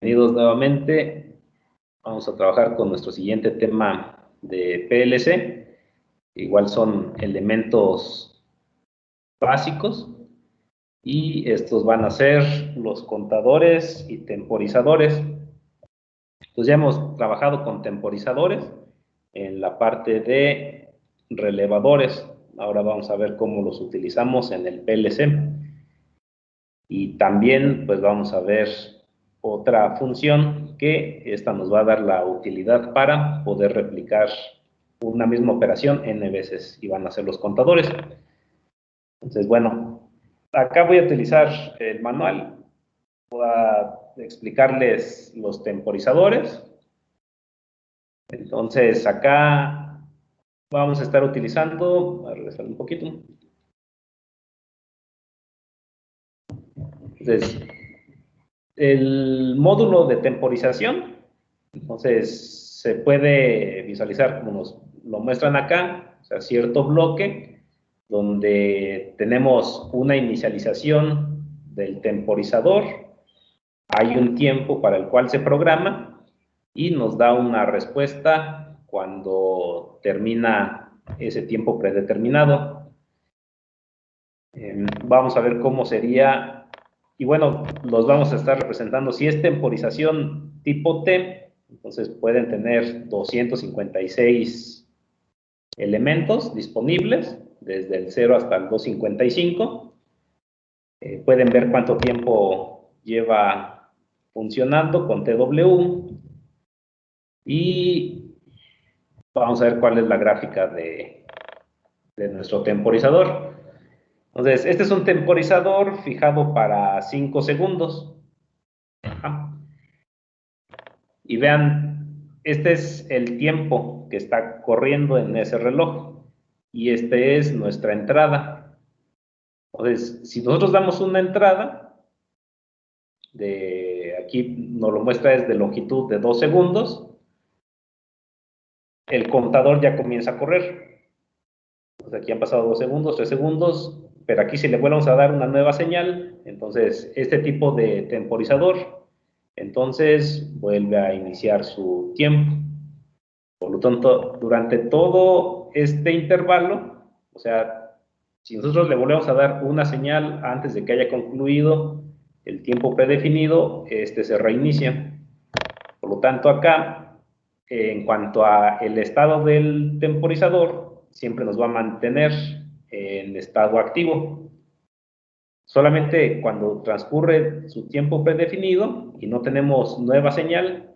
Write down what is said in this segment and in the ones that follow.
Bienvenidos nuevamente. Vamos a trabajar con nuestro siguiente tema de PLC. Igual son elementos básicos y estos van a ser los contadores y temporizadores. Entonces ya hemos trabajado con temporizadores en la parte de relevadores. Ahora vamos a ver cómo los utilizamos en el PLC. Y también pues vamos a ver otra función que esta nos va a dar la utilidad para poder replicar una misma operación n veces y van a ser los contadores. Entonces, bueno, acá voy a utilizar el manual, voy a explicarles los temporizadores. Entonces, acá vamos a estar utilizando, voy a regresar un poquito. Entonces, el módulo de temporización, entonces se puede visualizar como nos lo muestran acá, o sea, cierto bloque donde tenemos una inicialización del temporizador, hay un tiempo para el cual se programa y nos da una respuesta cuando termina ese tiempo predeterminado. Vamos a ver cómo sería, y bueno, los vamos a estar representando. Si es temporización tipo T, entonces pueden tener 256 elementos disponibles, desde el 0 hasta el 255. Pueden ver cuánto tiempo lleva funcionando con TW. Y vamos a ver cuál es la gráfica de nuestro temporizador. Entonces, este es un temporizador fijado para 5 segundos. Ajá. Y vean, este es el tiempo que está corriendo en ese reloj. Y este es nuestra entrada. Entonces, si nosotros damos una entrada, aquí nos lo muestra es de longitud de 2 segundos, el contador ya comienza a correr. Entonces, aquí han pasado 2 segundos, 3 segundos, pero aquí si le volvemos a dar una nueva señal, entonces este tipo de temporizador, entonces vuelve a iniciar su tiempo. Por lo tanto, durante todo este intervalo, o sea, si nosotros le volvemos a dar una señal antes de que haya concluido el tiempo predefinido, este se reinicia. Por lo tanto, acá, en cuanto a el estado del temporizador, siempre nos va a mantener en estado activo. Solamente cuando transcurre su tiempo predefinido y no tenemos nueva señal,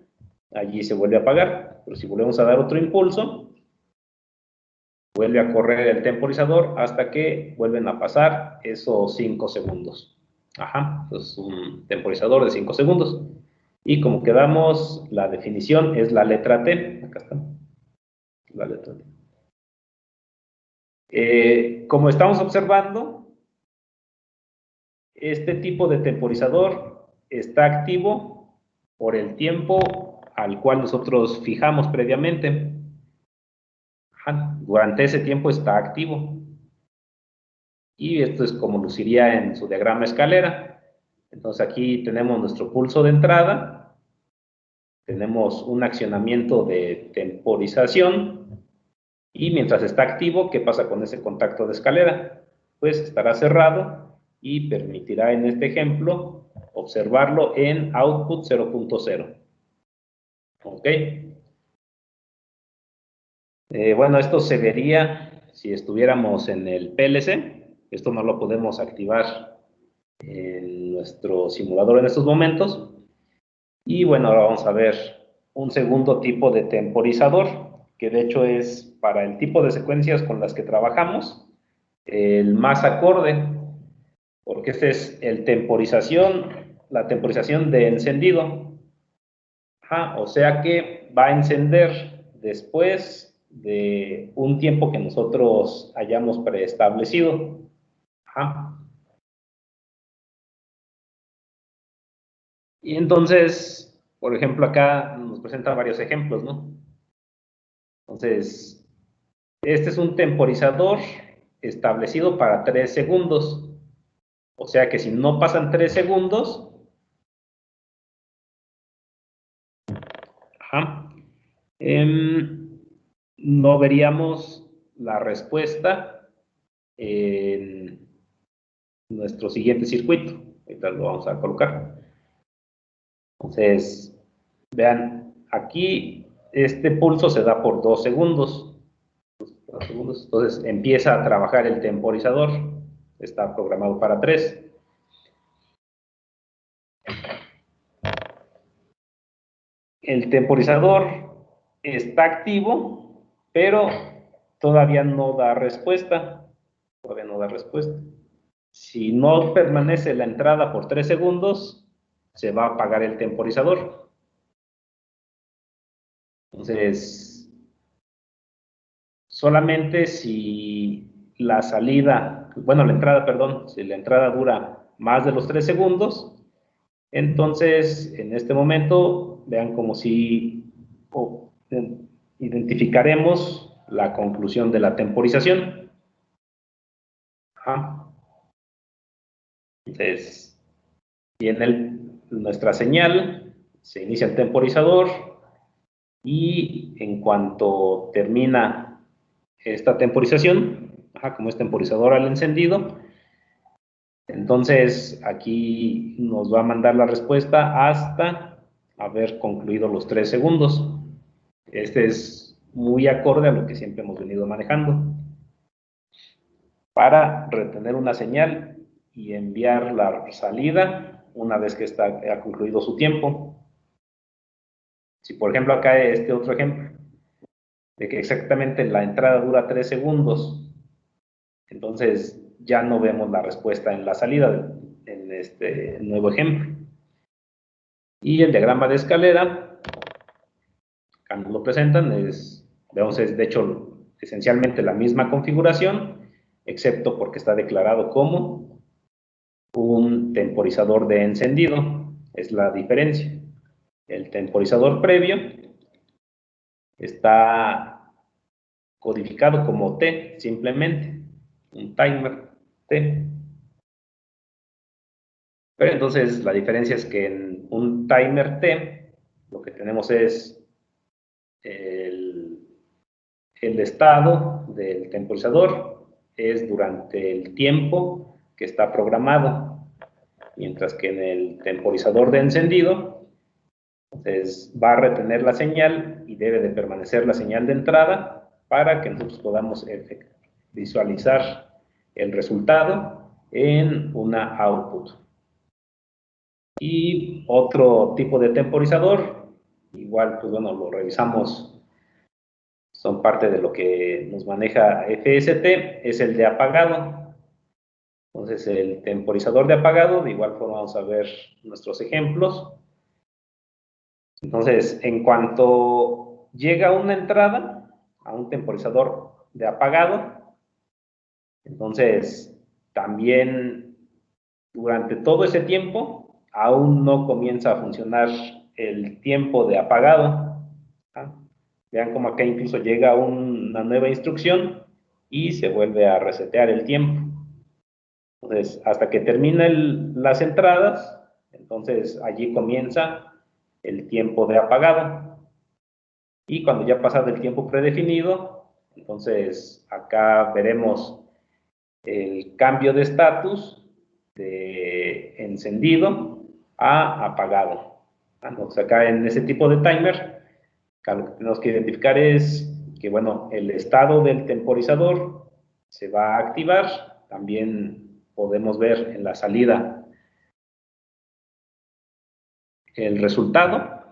allí se vuelve a apagar. Pero si volvemos a dar otro impulso, vuelve a correr el temporizador hasta que vuelven a pasar esos 5 segundos. Ajá, es un temporizador de 5 segundos. Y como quedamos, la definición es la letra T. Acá está. La letra T. Como estamos observando, este tipo de temporizador está activo por el tiempo al cual nosotros fijamos previamente. Ajá, durante ese tiempo está activo. Y esto es como luciría en su diagrama escalera. Entonces aquí tenemos nuestro pulso de entrada, tenemos un accionamiento de temporización y mientras está activo, ¿qué pasa con ese contacto de escalera? Pues estará cerrado y permitirá en este ejemplo observarlo en output 0.0. ¿Ok? Bueno, esto se vería si estuviéramos en el PLC. Esto no lo podemos activar en nuestro simulador en estos momentos. Y bueno, ahora vamos a ver un segundo tipo de temporizador, que de hecho es para el tipo de secuencias con las que trabajamos, el más acorde, porque este es la temporización de encendido. Ajá, o sea que va a encender después de un tiempo que nosotros hayamos preestablecido. Ajá. Y entonces, por ejemplo, acá nos presenta varios ejemplos, ¿no? Entonces, este es un temporizador establecido para 3 segundos. O sea que si no pasan 3 segundos, Ajá. No veríamos la respuesta en nuestro siguiente circuito. Ahorita lo vamos a colocar. Entonces, vean, aquí este pulso se da por 2 segundos. Entonces empieza a trabajar el temporizador. Está programado para 3. El temporizador está activo, pero todavía no da respuesta. Todavía no da respuesta. Si no permanece la entrada por 3 segundos, se va a apagar el temporizador. Entonces, solamente si la salida, bueno, la entrada, perdón, si la entrada dura más de los 3 segundos, entonces en este momento vean como si identificaremos la conclusión de la temporización. Ajá. Entonces, viene nuestra señal, se inicia el temporizador y en cuanto termina esta temporización, como es temporizador al encendido, entonces aquí nos va a mandar la respuesta hasta haber concluido los 3 segundos. Este es muy acorde a lo que siempre hemos venido manejando. Para retener una señal y enviar la salida una vez que ha concluido su tiempo. Si por ejemplo acá este otro ejemplo, de que exactamente la entrada dura 3 segundos, entonces ya no vemos la respuesta en la salida en este nuevo ejemplo. Y el diagrama de escalera, acá nos lo presentan, vemos, es de hecho esencialmente la misma configuración, excepto porque está declarado como un temporizador de encendido, es la diferencia. El temporizador previo está codificado como T, simplemente, un timer T. Pero entonces la diferencia es que en un timer T, lo que tenemos es el estado del temporizador, es durante el tiempo que está programado, mientras que en el temporizador de encendido, entonces va a retener la señal y debe de permanecer la señal de entrada para que nosotros podamos visualizar el resultado en una output. Y otro tipo de temporizador, igual, pues bueno, lo revisamos, son parte de lo que nos maneja FST, es el de apagado. Entonces, el temporizador de apagado, de igual forma vamos a ver nuestros ejemplos. Entonces, en cuanto llega una entrada a un temporizador de apagado, entonces también durante todo ese tiempo aún no comienza a funcionar el tiempo de apagado. Vean como acá incluso llega una nueva instrucción y se vuelve a resetear el tiempo. Entonces, hasta que terminen las entradas, entonces allí comienza el tiempo de apagado. Y cuando ya ha pasado el tiempo predefinido, entonces acá veremos el cambio de estatus de encendido a apagado. Entonces acá en ese tipo de timer, lo que tenemos que identificar es que, bueno, el estado del temporizador se va a activar. También podemos ver en la salida el resultado.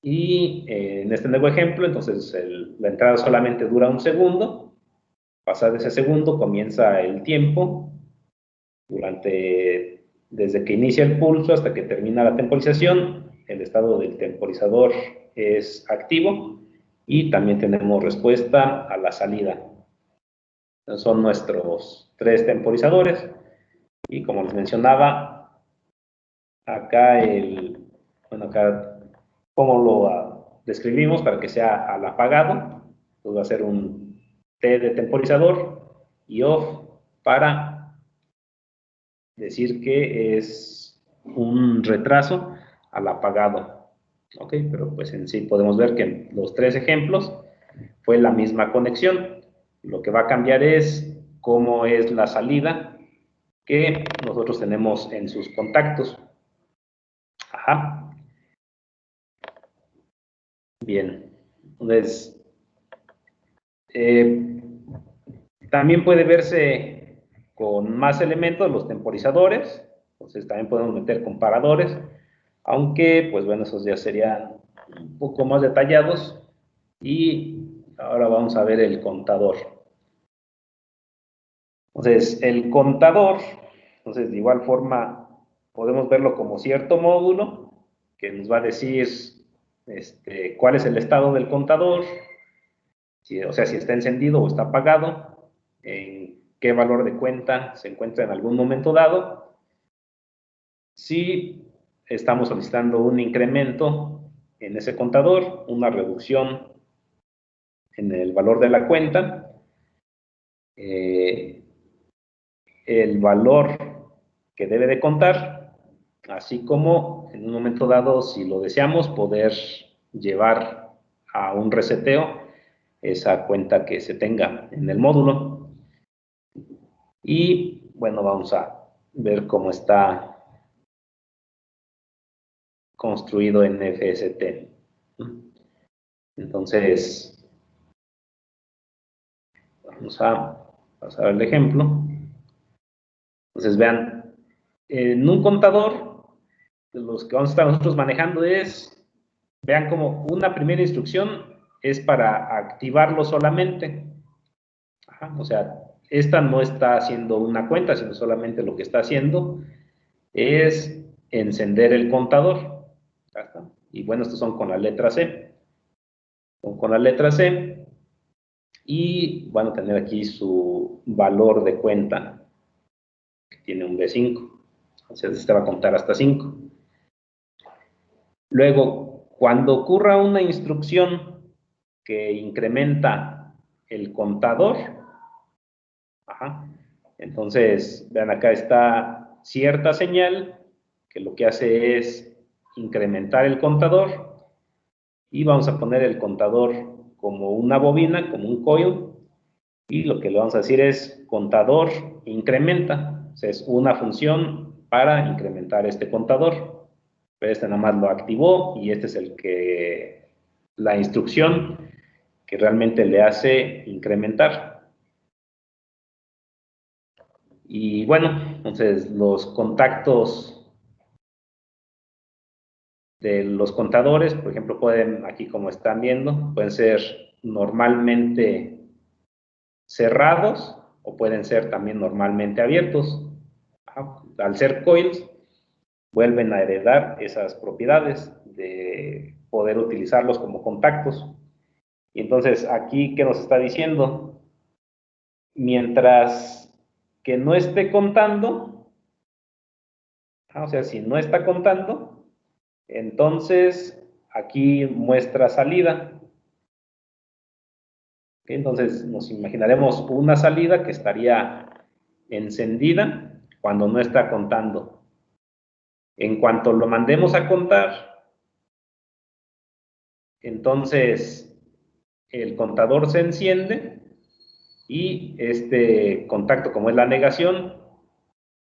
Y en este nuevo ejemplo, entonces la entrada solamente dura 1 segundo. Pasado ese segundo comienza el tiempo desde que inicia el pulso hasta que termina la temporización. El estado del temporizador es activo y también tenemos respuesta a la salida. Entonces, son nuestros 3 temporizadores y como les mencionaba, acá acá cómo lo describimos para que sea al apagado, pues va a ser un T de temporizador y off para decir que es un retraso al apagado. Ok, pero pues en sí podemos ver que en los tres ejemplos fue la misma conexión. Lo que va a cambiar es cómo es la salida que nosotros tenemos en sus contactos. Ajá. Bien. Entonces, también puede verse con más elementos los temporizadores. Entonces también podemos meter comparadores. Aunque, pues bueno, esos ya serían un poco más detallados. Y ahora vamos a ver el contador. Entonces, el contador, entonces de igual forma podemos verlo como cierto módulo que nos va a decir cuál es el estado del contador, o sea, si está encendido o está apagado, en qué valor de cuenta se encuentra en algún momento dado, si estamos solicitando un incremento en ese contador, una reducción en el valor de la cuenta, el valor que debe de contar, así como en un momento dado, si lo deseamos, poder llevar a un reseteo esa cuenta que se tenga en el módulo. Y bueno, vamos a ver cómo está construido en FST. Entonces, vamos a pasar al ejemplo. Entonces, vean, en un contador, los que vamos a estar nosotros manejando vean como una primera instrucción es para activarlo solamente. Ajá, o sea, esta no está haciendo una cuenta, sino solamente lo que está haciendo es encender el contador. Y bueno, estos son con la letra C. Con la letra C y van a tener aquí su valor de cuenta, que tiene un B5. O sea, este va a contar hasta 5. Luego, cuando ocurra una instrucción que incrementa el contador, ajá, entonces, vean acá está cierta señal que lo que hace es incrementar el contador y vamos a poner el contador como una bobina, como un coil, y lo que le vamos a decir es contador incrementa. O sea, es una función para incrementar este contador. Pero este nada más lo activó y este es la instrucción que realmente le hace incrementar. Y bueno, entonces los contactos de los contadores, por ejemplo, pueden, aquí como están viendo, pueden ser normalmente cerrados o pueden ser también normalmente abiertos. Al ser coils, vuelven a heredar esas propiedades de poder utilizarlos como contactos. Y entonces, aquí, ¿qué nos está diciendo? Mientras que no esté contando, o sea, si no está contando, entonces aquí muestra salida. Entonces nos imaginaremos una salida que estaría encendida cuando no está contando. En cuanto lo mandemos a contar, entonces el contador se enciende y este contacto, como es la negación,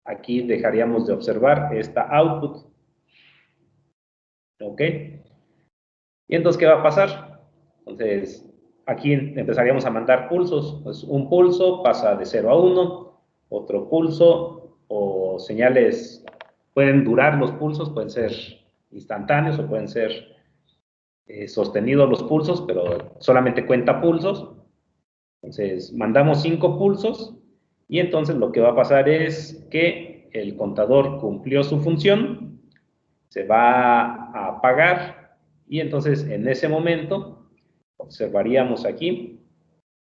aquí dejaríamos de observar esta output. ¿Ok? Y entonces, ¿qué va a pasar? Entonces, aquí empezaríamos a mandar pulsos. Pues un pulso pasa de 0 a 1, otro pulso o señales, pueden durar los pulsos, pueden ser instantáneos o pueden ser sostenidos los pulsos, pero solamente cuenta pulsos. Entonces, mandamos 5 pulsos y entonces lo que va a pasar es que el contador cumplió su función, se va a apagar y entonces en ese momento observaríamos aquí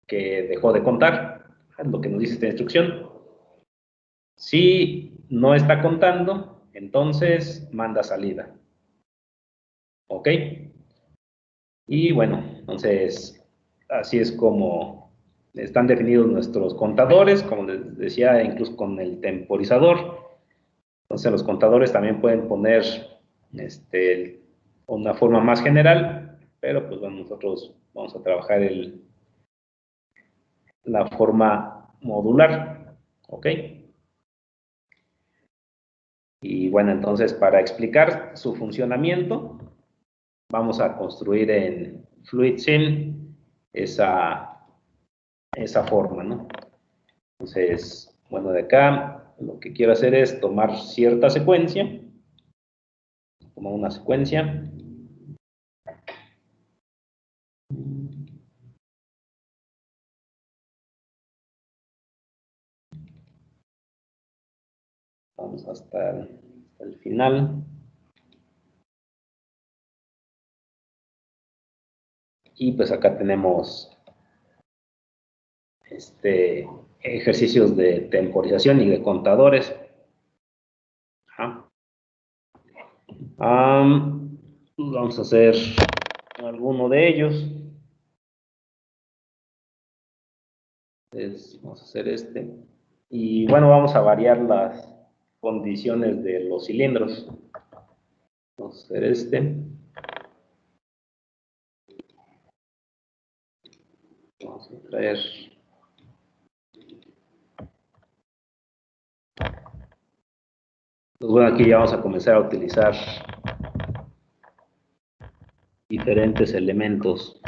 que dejó de contar, lo que nos dice esta instrucción. Si no está contando, entonces manda salida. ¿Ok? Y bueno, entonces así es como están definidos nuestros contadores, como les decía, incluso con el temporizador. Entonces los contadores también pueden poner una forma más general, pero pues bueno, nosotros vamos a trabajar la forma modular, ¿ok? Y bueno, entonces para explicar su funcionamiento, vamos a construir en FluidSim esa forma, ¿no? Entonces, bueno, de acá lo que quiero hacer es tomar cierta secuencia, como una secuencia. Vamos hasta el final. Y pues acá tenemos ejercicios de temporización y de contadores. Vamos a hacer alguno de ellos. Entonces, vamos a hacer este. Y bueno, vamos a variar las condiciones de los cilindros. Vamos a hacer este. Vamos a traer. Pues bueno, aquí ya vamos a comenzar a utilizar diferentes elementos.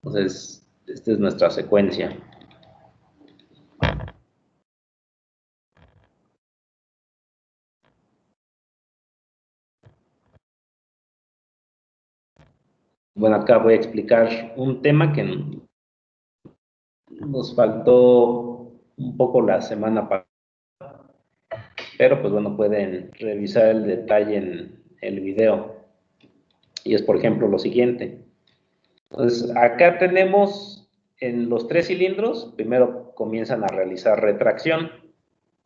Entonces, esta es nuestra secuencia. Bueno, acá voy a explicar un tema que nos faltó un poco la semana pasada, pero pues bueno, pueden revisar el detalle en el video. Y es, por ejemplo, lo siguiente. Entonces, acá tenemos en los 3 cilindros, primero comienzan a realizar retracción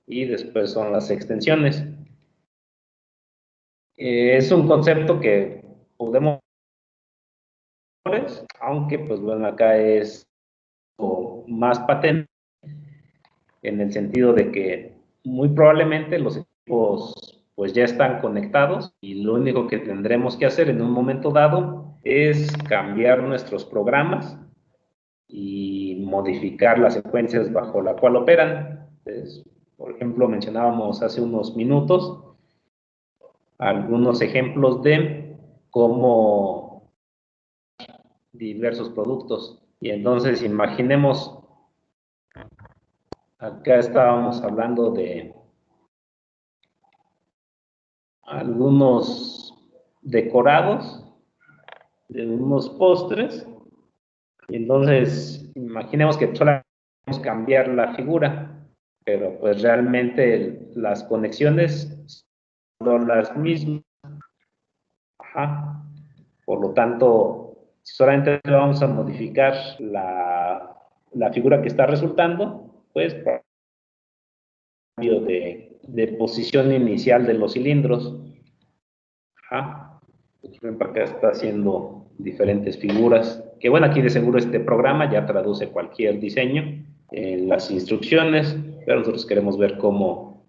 y después son las extensiones. Es un concepto que podemos, aunque pues bueno, acá es más patente en el sentido de que muy probablemente los equipos pues ya están conectados y lo único que tendremos que hacer en un momento dado es cambiar nuestros programas y modificar las secuencias bajo la cual operan. Entonces, por ejemplo, mencionábamos hace unos minutos algunos ejemplos de cómo diversos productos. Y entonces imaginemos, acá estábamos hablando de algunos decorados, de unos postres, y entonces imaginemos que solamente podemos cambiar la figura, pero pues realmente las conexiones son las mismas. Ajá. Por lo tanto, si solamente vamos a modificar la figura que está resultando, pues por cambio de posición inicial de los cilindros. Ajá. Por ejemplo, acá está haciendo diferentes figuras. Que bueno, aquí de seguro este programa ya traduce cualquier diseño en las instrucciones, pero nosotros queremos ver cómo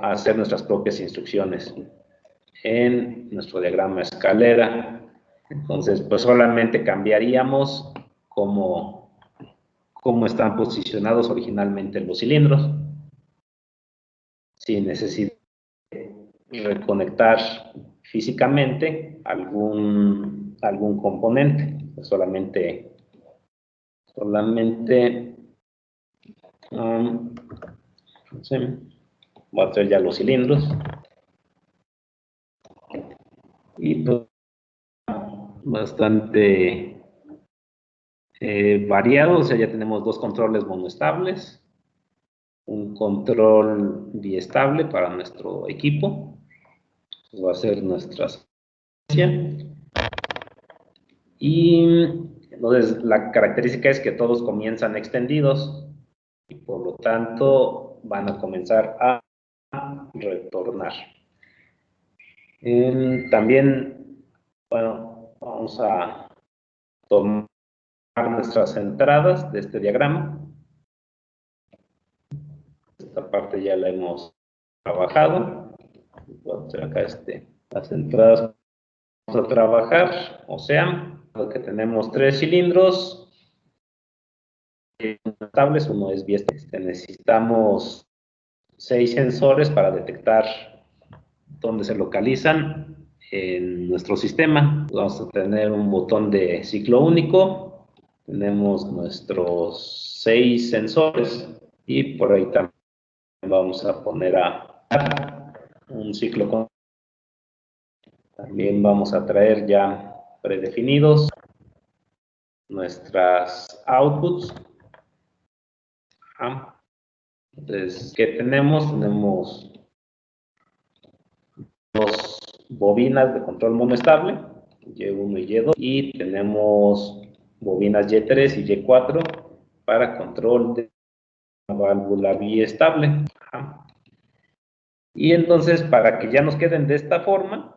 hacer nuestras propias instrucciones en nuestro diagrama escalera. Entonces, pues solamente cambiaríamos cómo están posicionados originalmente los cilindros, sin necesidad de reconectar físicamente algún componente, pues solamente no sé, voy a hacer ya los cilindros y pues bastante variado, o sea, ya tenemos 2 controles monoestables, un control biestable para nuestro equipo, va a ser nuestra secuencia, y entonces la característica es que todos comienzan extendidos y por lo tanto van a comenzar a retornar. También, bueno, vamos a tomar nuestras entradas de este diagrama. Esta parte ya la hemos trabajado. Voy a hacer acá las entradas vamos a trabajar, o sea, que tenemos 3 cilindros estables, uno es biestable. Necesitamos 6 sensores para detectar dónde se localizan en nuestro sistema. Vamos a tener un botón de ciclo único, tenemos nuestros 6 sensores y por ahí también vamos a poner un ciclo con. También vamos a traer ya predefinidos nuestras outputs. Entonces, ¿qué tenemos? Tenemos 2 bobinas de control monoestable, Y1 y Y2, y tenemos bobinas Y3 y Y4 para control de la válvula biestable. Y entonces, para que ya nos queden de esta forma,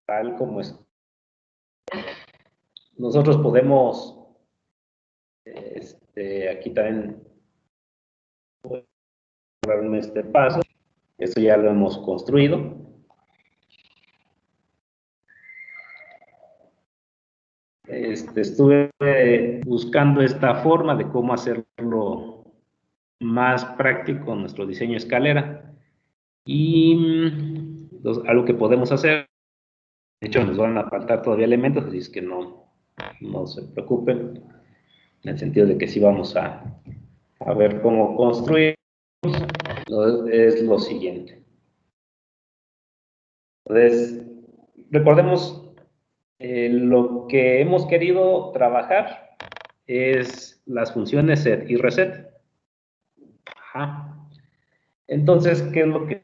tal como es, nosotros podemos, aquí también voy a darme este paso. Esto ya lo hemos construido. Estuve buscando esta forma de cómo hacerlo más práctico en nuestro diseño escalera. Y algo que podemos hacer, de hecho nos van a faltar todavía elementos, así es que no se preocupen, en el sentido de que sí vamos a ver cómo construir. Es lo siguiente. Entonces, recordemos, lo que hemos querido trabajar es las funciones set y reset. Entonces, ¿qué es lo que?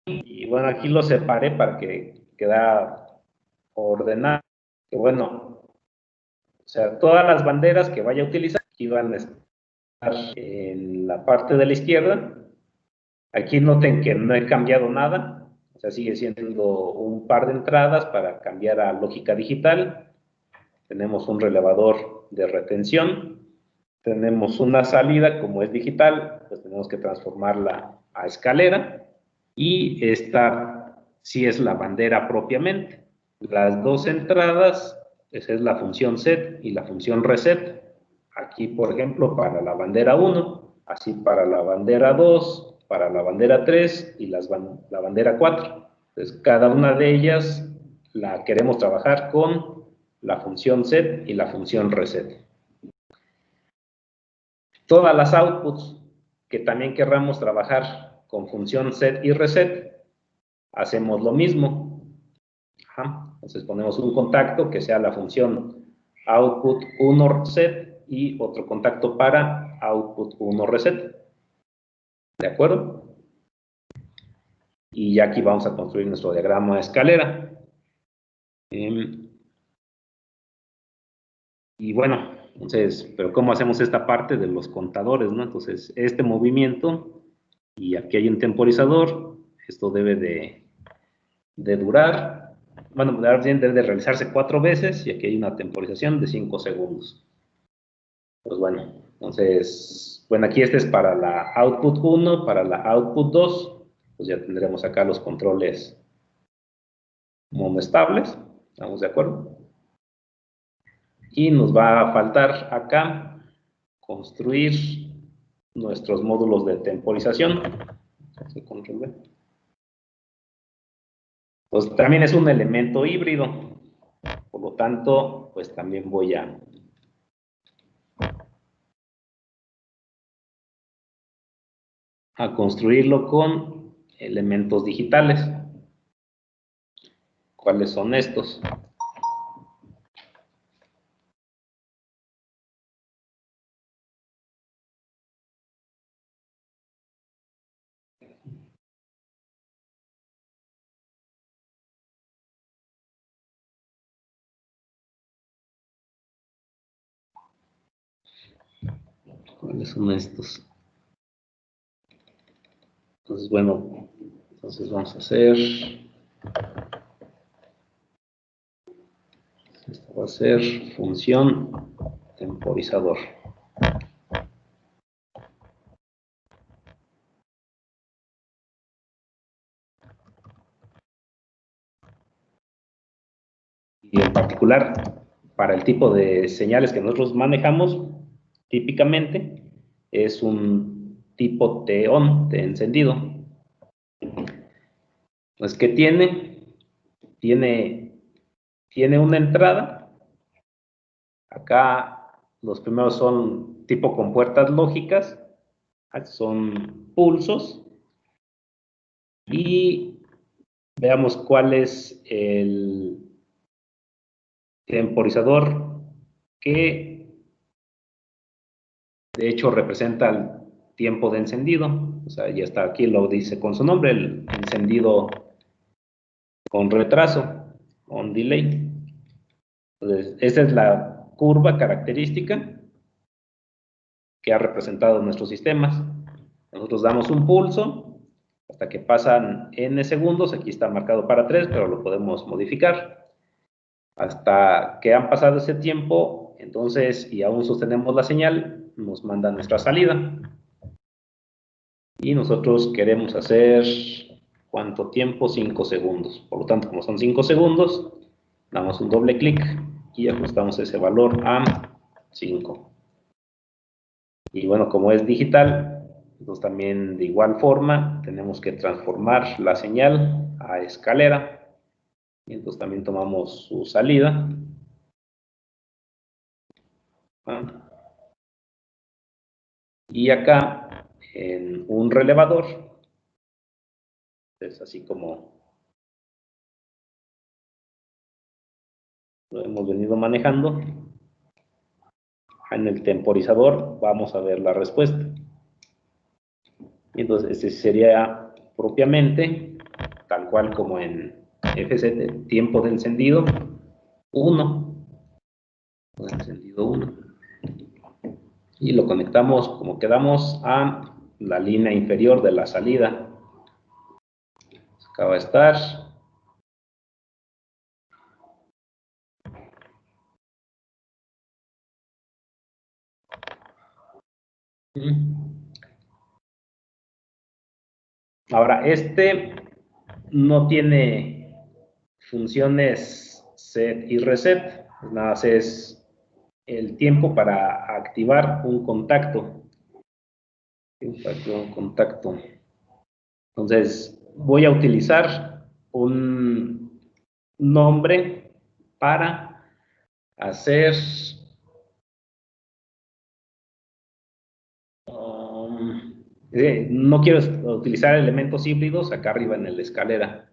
Y bueno, aquí lo separé para que quede ordenado. Que bueno, o sea, todas las banderas que vaya a utilizar aquí van a estar en la parte de la izquierda. Aquí noten que no he cambiado nada, o sea, sigue siendo un par de entradas para cambiar a lógica digital. Tenemos un relevador de retención, tenemos una salida, como es digital, pues tenemos que transformarla a escalera, y esta sí es la bandera propiamente. Las 2 entradas, esa es la función set y la función reset. Aquí, por ejemplo, para la bandera 1, así para la bandera 2, para la bandera 3 y la bandera 4. Entonces, cada una de ellas la queremos trabajar con la función set y la función reset. Todas las outputs que también querramos trabajar con función set y reset, hacemos lo mismo. Entonces ponemos un contacto que sea la función output 1 set y otro contacto para output 1 reset. ¿De acuerdo? Y ya aquí vamos a construir nuestro diagrama de escalera. Y bueno, entonces, pero ¿cómo hacemos esta parte de los contadores, no? Entonces, este movimiento, y aquí hay un temporizador, esto debe de durar, bueno, debe de realizarse 4 veces, y aquí hay una temporización de 5 segundos. Pues bueno, entonces, bueno, aquí este es para la output 1, para la output 2, pues ya tendremos acá los controles monoestables, ¿estamos de acuerdo? Y nos va a faltar acá construir nuestros módulos de temporización. Pues también es un elemento híbrido, por lo tanto, pues también voy a construirlo con elementos digitales. ¿Cuáles son estos? ¿Cuáles son estos? Entonces, bueno, entonces vamos a hacer Va a ser función temporizador. Y en particular, para el tipo de señales que nosotros manejamos, típicamente es un tipo T-on, de encendido. Pues, ¿qué tiene? Tiene una entrada. Acá los primeros son tipo con puertas lógicas, son pulsos. Y veamos cuál es el temporizador que de hecho representa el tiempo de encendido. O sea, ya está aquí, lo dice con su nombre, el encendido con retraso, on delay. Entonces, esa es la curva característica que ha representado nuestros sistemas. Nosotros damos un pulso hasta que pasan n segundos, aquí está marcado para 3, pero lo podemos modificar. Hasta que han pasado ese tiempo, entonces, y aún sostenemos la señal, nos manda nuestra salida. Y nosotros queremos hacer, ¿cuánto tiempo? 5 segundos. Por lo tanto, como son 5 segundos, damos un doble clic y ajustamos ese valor a 5. Y bueno, como es digital, entonces también de igual forma tenemos que transformar la señal a escalera. Y entonces también tomamos su salida. Y acá, en un relevador, es así como lo hemos venido manejando. En el temporizador vamos a ver la respuesta. Y entonces este sería propiamente, tal cual como en FZ, tiempo de encendido 1. Encendido 1. Y lo conectamos como quedamos a la línea inferior de la salida. Acá va a estar. Ahora, este no tiene funciones set y reset, nada más es el tiempo para activar un contacto. Un contacto. Entonces, voy a utilizar un nombre para hacer no quiero utilizar elementos híbridos acá arriba en la escalera,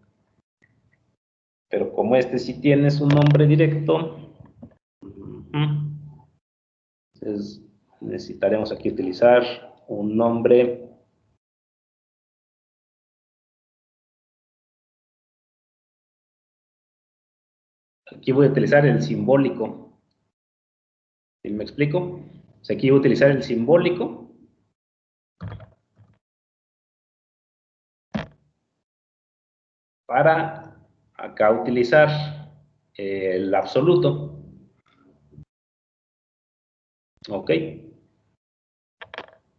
pero como este sí tiene su nombre directo, entonces necesitaremos aquí utilizar un nombre. Aquí voy a utilizar el simbólico. ¿Sí me explico? O sea, aquí voy a utilizar el simbólico para acá utilizar el absoluto. ¿Ok?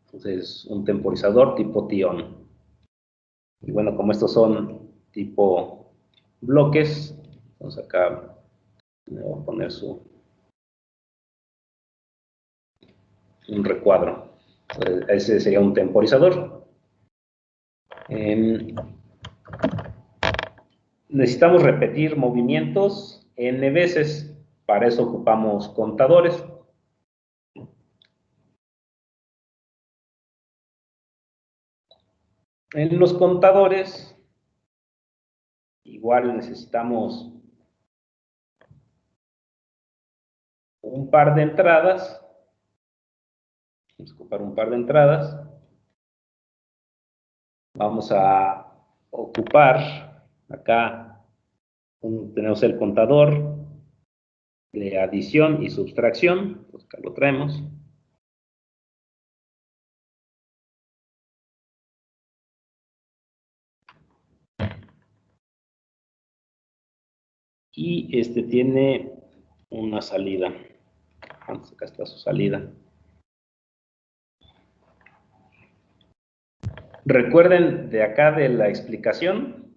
Entonces, un temporizador tipo T-on. Y bueno, como estos son tipo bloques, entonces acá le voy a poner un recuadro. Entonces, ese sería un temporizador. Necesitamos repetir movimientos n veces. Para eso ocupamos contadores. En los contadores, igual necesitamos un par de entradas. Vamos a ocupar un par de entradas. Vamos a ocupar acá, tenemos el contador de adición y subtracción. Pues acá lo traemos. Y este tiene una salida. Acá está su salida. Recuerden de acá de la explicación,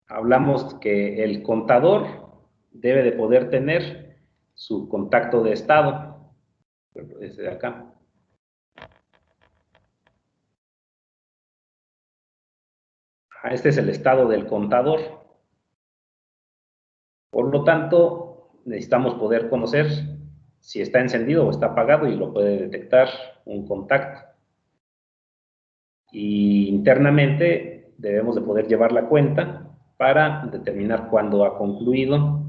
hablamos que el contador debe de poder tener su contacto de estado. Desde acá. Este es el estado del contador. Por lo tanto, necesitamos poder conocer si está encendido o está apagado y lo puede detectar un contacto. Y internamente debemos de poder llevar la cuenta para determinar cuándo ha concluido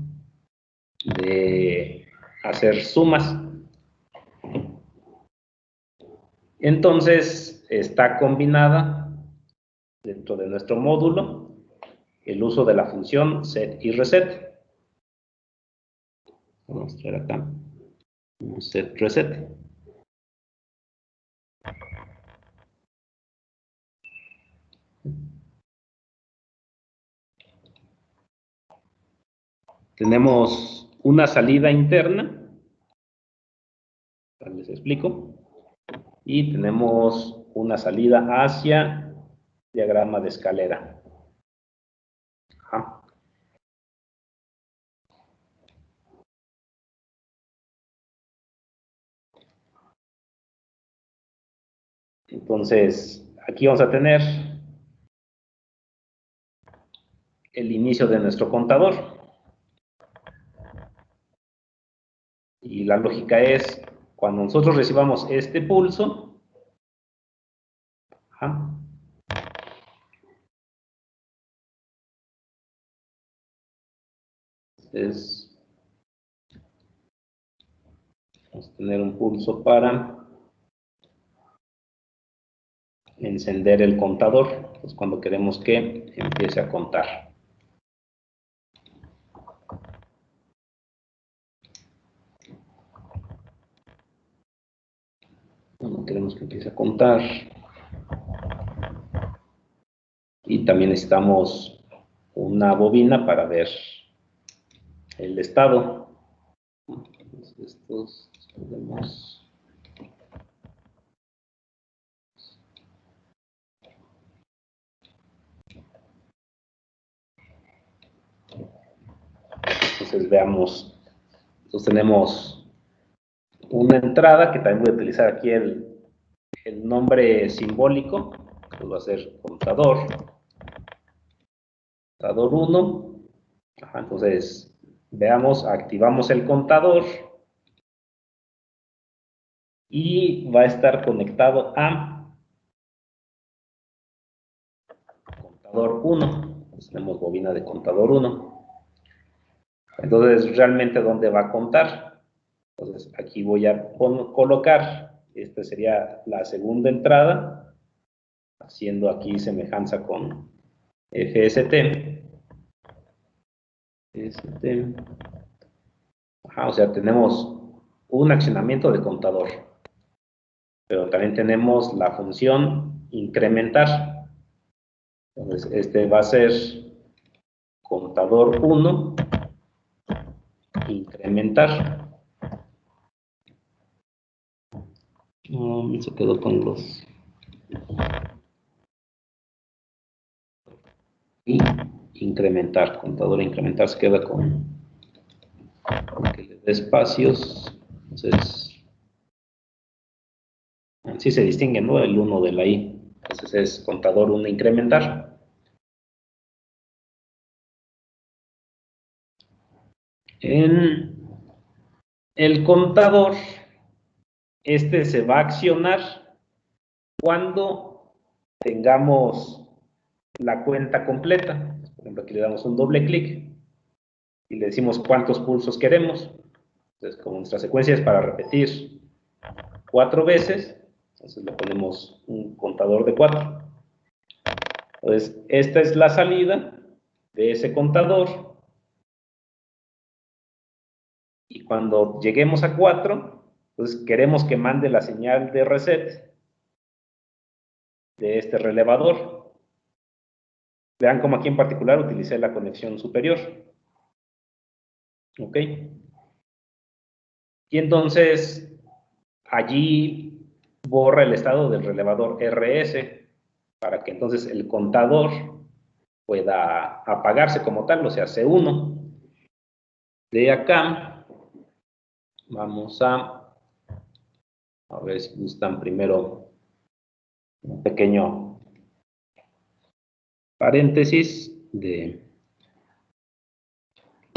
de hacer sumas. Entonces, está combinada dentro de nuestro módulo el uso de la función set y reset. Vamos a traer acá un set reset. Tenemos una salida interna, les explico, y tenemos una salida hacia diagrama de escalera. Ajá. Entonces, aquí vamos a tener el inicio de nuestro contador. Y la lógica es, cuando nosotros recibamos este pulso, ajá, vamos a tener un pulso para encender el contador, es cuando queremos que empiece a contar. Cuando queremos que empiece a contar. Y también necesitamos una bobina para ver el estado. Entonces, estos podemos... Entonces veamos, entonces tenemos una entrada que también voy a utilizar aquí el nombre simbólico, que va a ser contador 1. Ajá, entonces veamos, activamos el contador y va a estar conectado a contador 1. Entonces, tenemos bobina de contador 1. Entonces, ¿realmente dónde va a contar? Entonces, aquí voy a colocar, esta sería la segunda entrada, haciendo aquí semejanza con FST. Ajá, o sea, tenemos un accionamiento de contador, pero también tenemos la función incrementar. Entonces, este va a ser contador 1, incrementar. Se quedó con los... Y incrementar, contador incrementar se queda con que le dé espacios. Entonces, así se distingue, ¿no? El 1 de la I. Entonces es contador 1 incrementar. En el contador, este se va a accionar cuando tengamos la cuenta completa. Por ejemplo, aquí le damos un doble clic y le decimos cuántos pulsos queremos. Entonces, como nuestra secuencia es para repetir 4 veces, entonces le ponemos un contador de 4. Entonces, esta es la salida de ese contador. Y cuando lleguemos a 4, entonces queremos que mande la señal de reset de este relevador. Vean cómo aquí en particular utilicé la conexión superior. ¿Ok? Y entonces, allí borra el estado del relevador RS para que entonces el contador pueda apagarse como tal, o sea, C1. De acá, vamos a ver si gustan primero un pequeño paréntesis de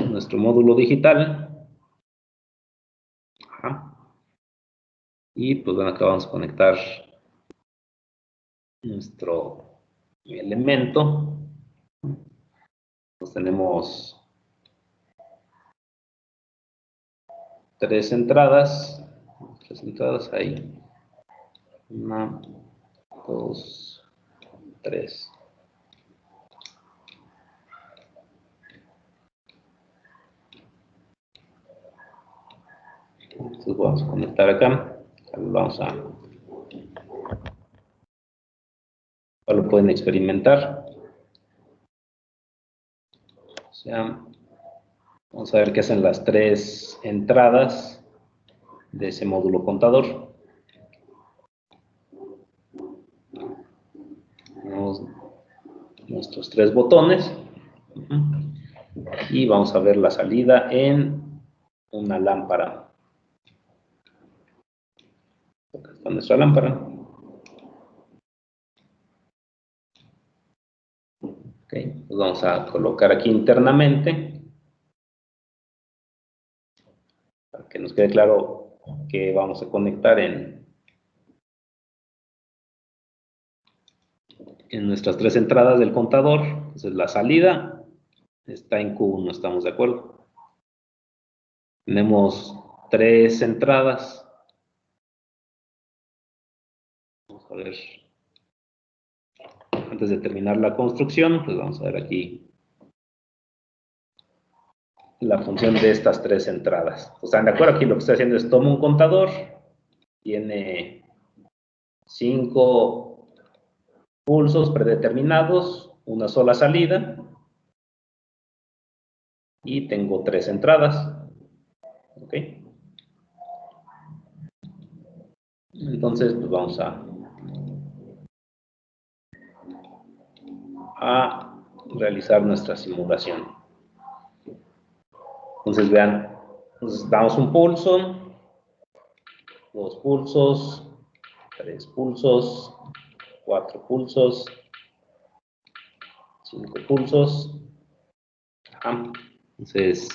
nuestro módulo digital. Ajá. Y pues bueno, acá vamos a conectar nuestro elemento. Pues tenemos 3 entradas. 3 entradas ahí. 1, 2, 3. Entonces vamos a conectar acá. Vamos a... Lo pueden experimentar. O sea, vamos a ver qué hacen las 3 entradas de ese módulo contador. Tenemos nuestros 3 botones. Y vamos a ver la salida en una lámpara. Acá está nuestra lámpara. Ok, pues vamos a colocar aquí internamente para que nos quede claro que vamos a conectar en nuestras 3 entradas del contador. Entonces la salida está en Q1, ¿estamos de acuerdo? Tenemos 3 entradas. Vamos a ver, antes de terminar la construcción, pues vamos a ver aquí la función de estas 3 entradas. ¿Están de acuerdo? Aquí lo que estoy haciendo es tomo un contador, tiene 5 pulsos predeterminados, una sola salida, y tengo 3 entradas. ¿Ok? Entonces, pues vamos a realizar nuestra simulación. Entonces, vean, pues damos un pulso, 2 pulsos, 3 pulsos, 4 pulsos, 5 pulsos. Ajá. Entonces,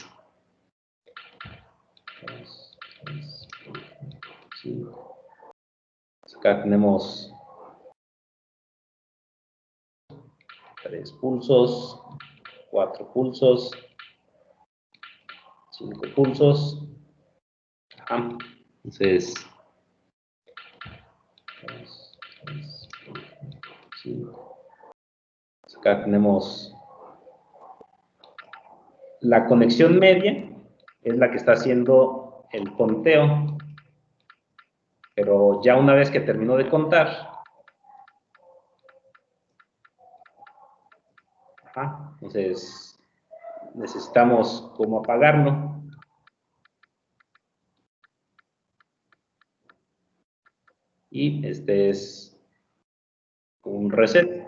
2, 3, 4, 5. Acá tenemos 3 pulsos, 4 pulsos, 5 pulsos. Ajá. Entonces, 2, 3, 4, 5. Acá tenemos la conexión media, es la que está haciendo el conteo, pero ya una vez que terminó de contar, entonces necesitamos como apagarlo. Y este es un reset.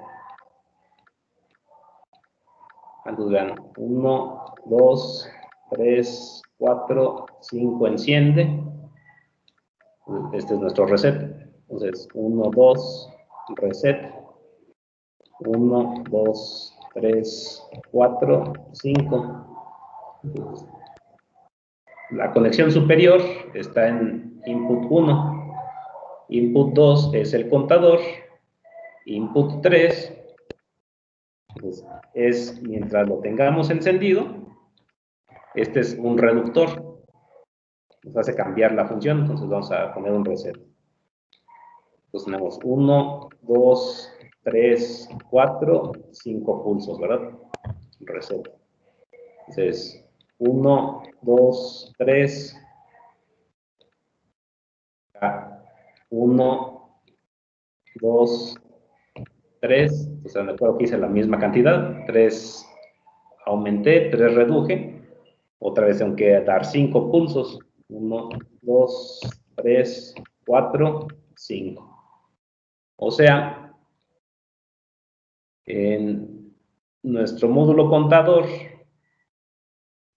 Entonces vean, 1, 2, 3, 4, 5 enciende. Este es nuestro reset. Entonces 1, 2, reset. 1, 2, 3, 4, 5. Entonces, la conexión superior está en input 1. Input 2 es el contador. Input 3 pues, es mientras lo tengamos encendido. Este es un reductor. Nos hace cambiar la función, entonces vamos a poner un reset. Entonces tenemos 1, 2, 3, 4, 5 pulsos, ¿verdad? Reset. Entonces, 1, 2, 3, 1, 2, 3. Entonces, me acuerdo que hice la misma cantidad. 3 aumenté, 3 reduje. Otra vez tengo que dar 5 pulsos. 1, 2, 3, 4, 5. O sea, en nuestro módulo contador,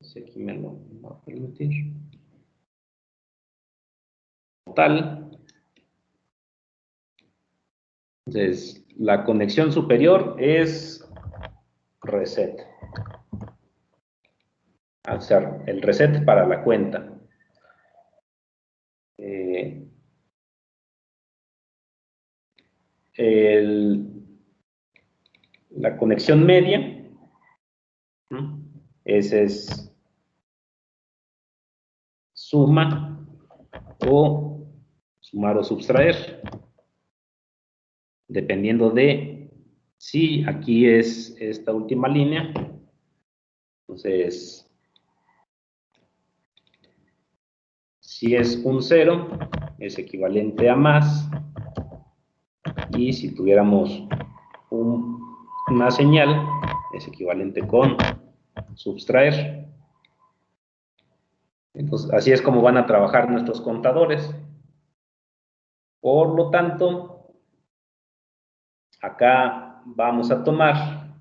aquí me lo va a permitir, total. Entonces, la conexión superior es reset. O sea, el reset para la cuenta. La conexión media, ¿no? Ese es suma o sumar o subtraer, dependiendo de si aquí es esta última línea. Entonces, si es un 0, es equivalente a más, y si tuviéramos una señal, es equivalente con subtraer. Entonces, así es como van a trabajar nuestros contadores. Por lo tanto, acá vamos a tomar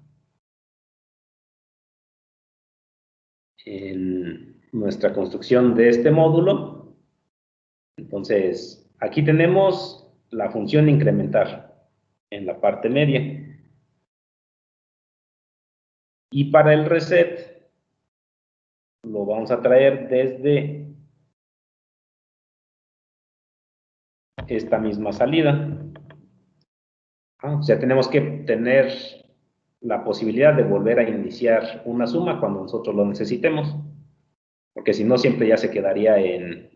en nuestra construcción de este módulo. Entonces, aquí tenemos la función incrementar en la parte media. Y para el reset, lo vamos a traer desde esta misma salida. O sea, tenemos que tener la posibilidad de volver a iniciar una suma cuando nosotros lo necesitemos, porque si no, siempre ya se quedaría en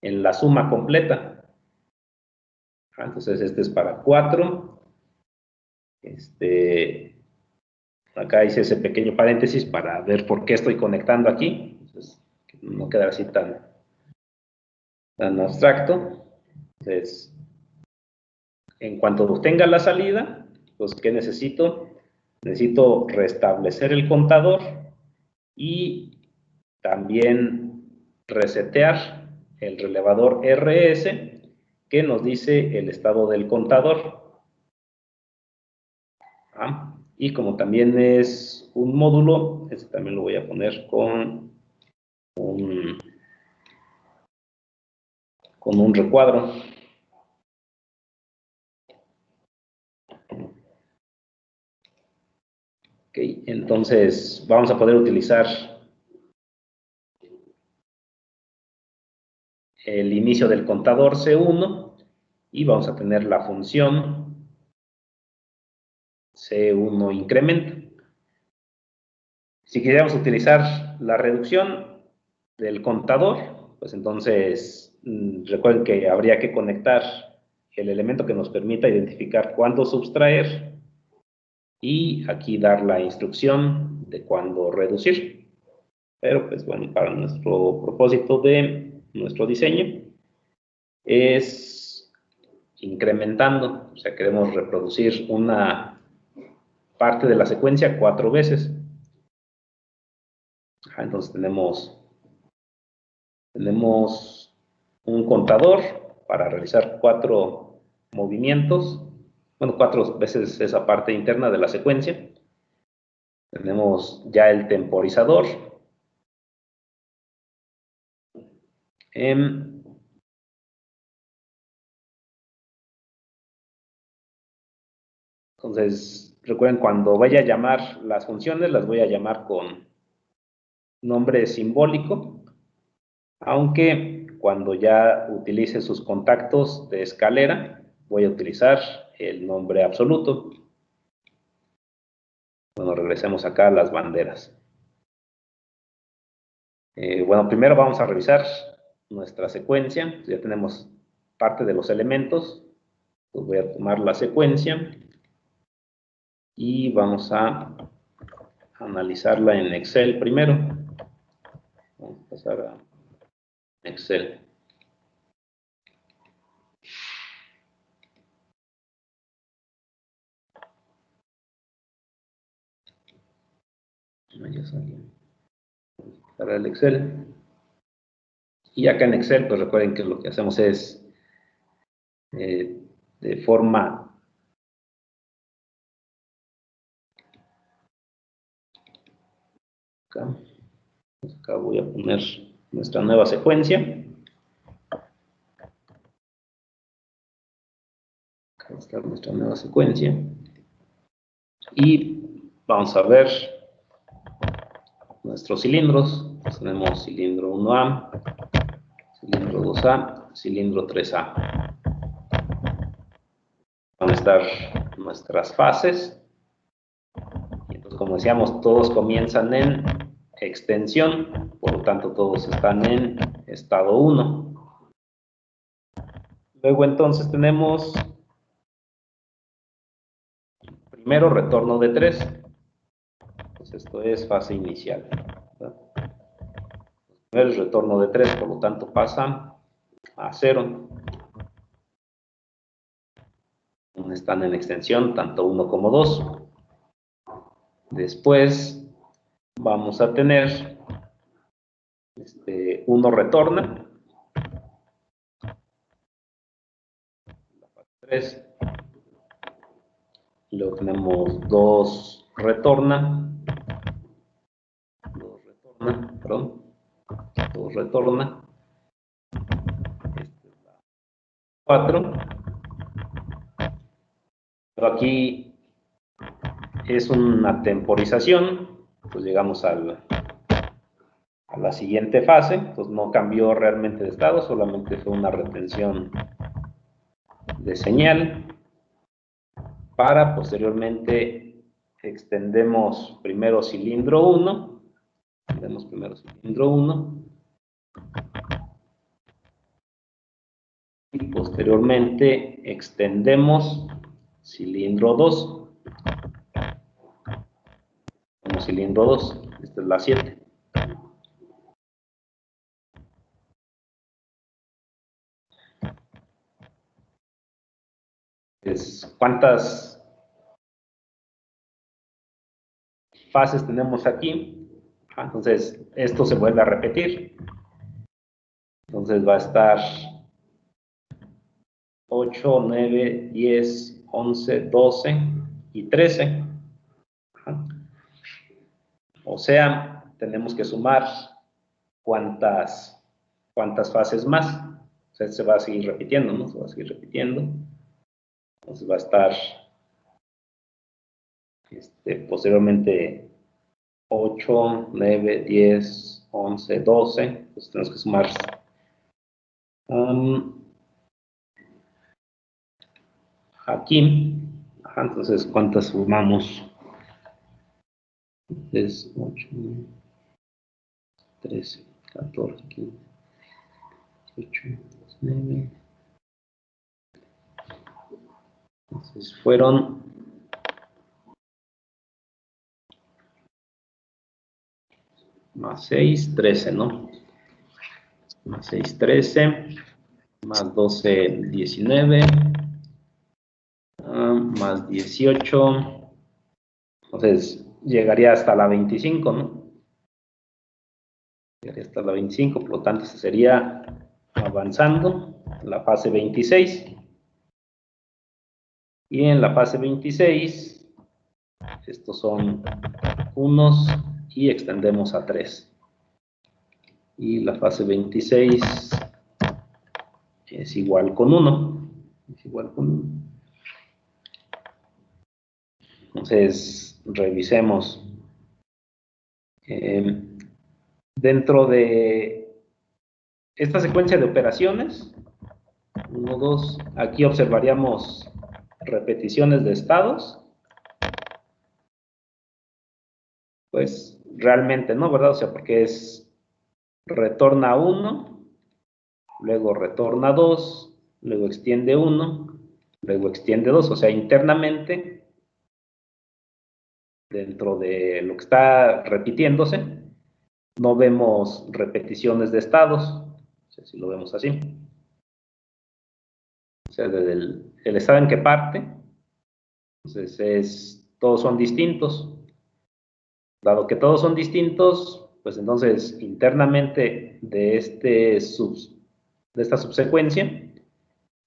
la suma completa. Entonces, este es para 4. Acá hice ese pequeño paréntesis para ver por qué estoy conectando aquí. Entonces, no quedar así tan abstracto. Entonces, en cuanto obtenga la salida, pues, ¿qué necesito? Necesito restablecer el contador y también resetear el relevador RS que nos dice el estado del contador. Y como también es un módulo, este también lo voy a poner con un recuadro. Ok, entonces vamos a poder utilizar el inicio del contador C1 y vamos a tener la función C1 incremento. Si quisiéramos utilizar la reducción del contador, pues entonces recuerden que habría que conectar el elemento que nos permita identificar cuándo subtraer y aquí dar la instrucción de cuándo reducir. Pero pues bueno, para nuestro propósito de nuestro diseño es incrementando, o sea, queremos reproducir una parte de la secuencia 4 veces. Entonces tenemos un contador para realizar 4 movimientos, bueno, 4 veces esa parte interna de la secuencia. Tenemos ya el temporizador. Entonces, recuerden, cuando vaya a llamar las funciones, las voy a llamar con nombre simbólico, aunque cuando ya utilice sus contactos de escalera, voy a utilizar el nombre absoluto. Bueno, regresemos acá a las banderas. Bueno, primero vamos a revisar nuestra secuencia. Ya tenemos parte de los elementos. Pues voy a tomar la secuencia y vamos a analizarla en Excel primero. Vamos a pasar a Excel. Ya salió. para el Excel. Y acá en Excel, pues recuerden que lo que hacemos es de forma acá voy a poner nuestra nueva secuencia. Acá está nuestra nueva secuencia. Y vamos a ver nuestros cilindros. Tenemos cilindro 1A, cilindro 2A, cilindro 3A. Van a estar nuestras fases. Y entonces, como decíamos, todos comienzan en extensión, por lo tanto todos están en estado 1. Luego entonces tenemos primero retorno de 3. Pues esto es fase inicial. Primero es retorno de 3, por lo tanto pasa a 0. Están en extensión tanto 1 como 2. Después vamos a tener 1 retorna, 3, luego tenemos 2 retorna, 2 retorna, 4. Pero aquí es una temporización, pues llegamos a la siguiente fase, pues no cambió realmente de estado, solamente fue una retención de señal. Para posteriormente extendemos primero cilindro 1, y posteriormente extendemos cilindro 2. Cilindro 2, esta es la 7. ¿Cuántas fases tenemos aquí? Entonces, esto se vuelve a repetir. Entonces va a estar 8, 9, 10, 11, 12 y 13. O sea, tenemos que sumar cuántas fases más. O sea, se va a seguir repitiendo, ¿no? Se va a seguir repitiendo. Entonces va a estar posteriormente 8, 9, 10, 11, 12. Entonces tenemos que sumar aquí. Entonces, ¿cuántas sumamos? Es 8, 13, 14, 15, 18, 19. Entonces fueron más 6, 13, ¿no? Más 6, 13, más 12, 19, más 18, entonces llegaría hasta la 25, ¿no? Llegaría hasta la 25, por lo tanto, se sería avanzando la fase 26. Y en la fase 26, estos son unos y extendemos a 3. Y la fase 26 es igual con 1. Es igual con 1. Entonces, revisemos. Dentro de esta secuencia de operaciones, 1, 2, aquí observaríamos repeticiones de estados. Pues realmente no, ¿verdad? O sea, porque es retorna 1, luego retorna 2, luego extiende 1, luego extiende 2. O sea, internamente, dentro de lo que está repitiéndose, no vemos repeticiones de estados. O sea, si lo vemos así. O sea, desde el estado en que parte, entonces todos son distintos. Dado que todos son distintos, pues entonces internamente de esta subsecuencia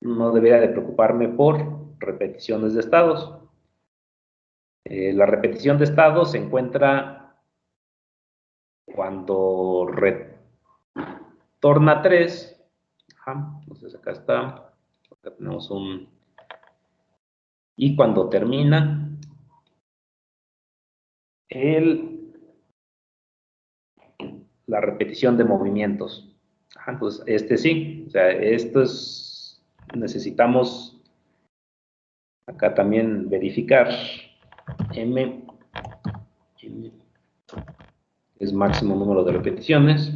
no debería de preocuparme por repeticiones de estados. La repetición de estados se encuentra cuando retorna 3. Entonces acá está. Acá tenemos un... Y cuando termina la repetición de movimientos. Entonces, sí. O sea, necesitamos acá también verificar M es máximo número de repeticiones.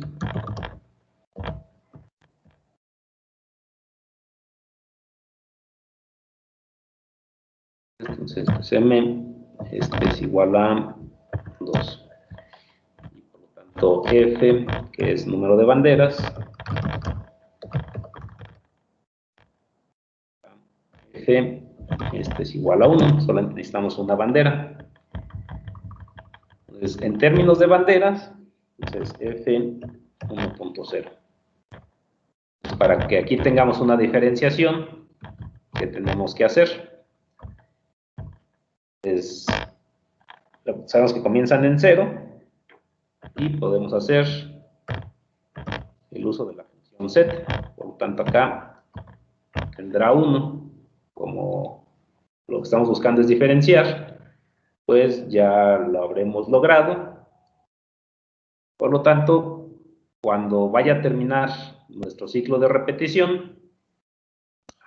Entonces, pues M es igual a 2. Y por lo tanto, F, que es número de banderas, F, es igual a 1. Solamente necesitamos una bandera. Entonces, en términos de banderas, entonces F 1.0. Para que aquí tengamos una diferenciación, ¿qué tenemos que hacer? Sabemos que comienzan en 0 y podemos hacer el uso de la función set. Por lo tanto, acá tendrá 1. Como lo que estamos buscando es diferenciar, pues ya lo habremos logrado. Por lo tanto, cuando vaya a terminar nuestro ciclo de repetición,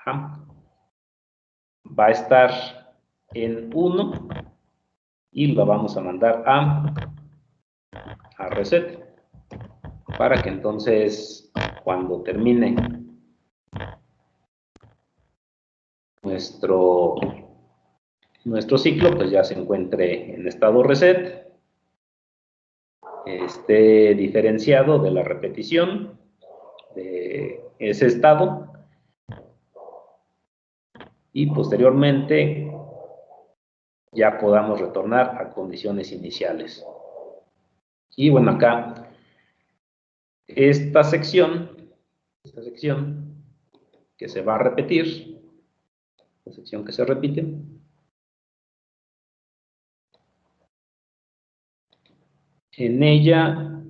va a estar en 1 y lo vamos a mandar a reset, para que entonces cuando termine nuestro ciclo, pues ya se encuentre en estado reset, esté diferenciado de la repetición de ese estado y posteriormente ya podamos retornar a condiciones iniciales. Y bueno, acá esta sección que se va a repetir, la sección que se repite, en ella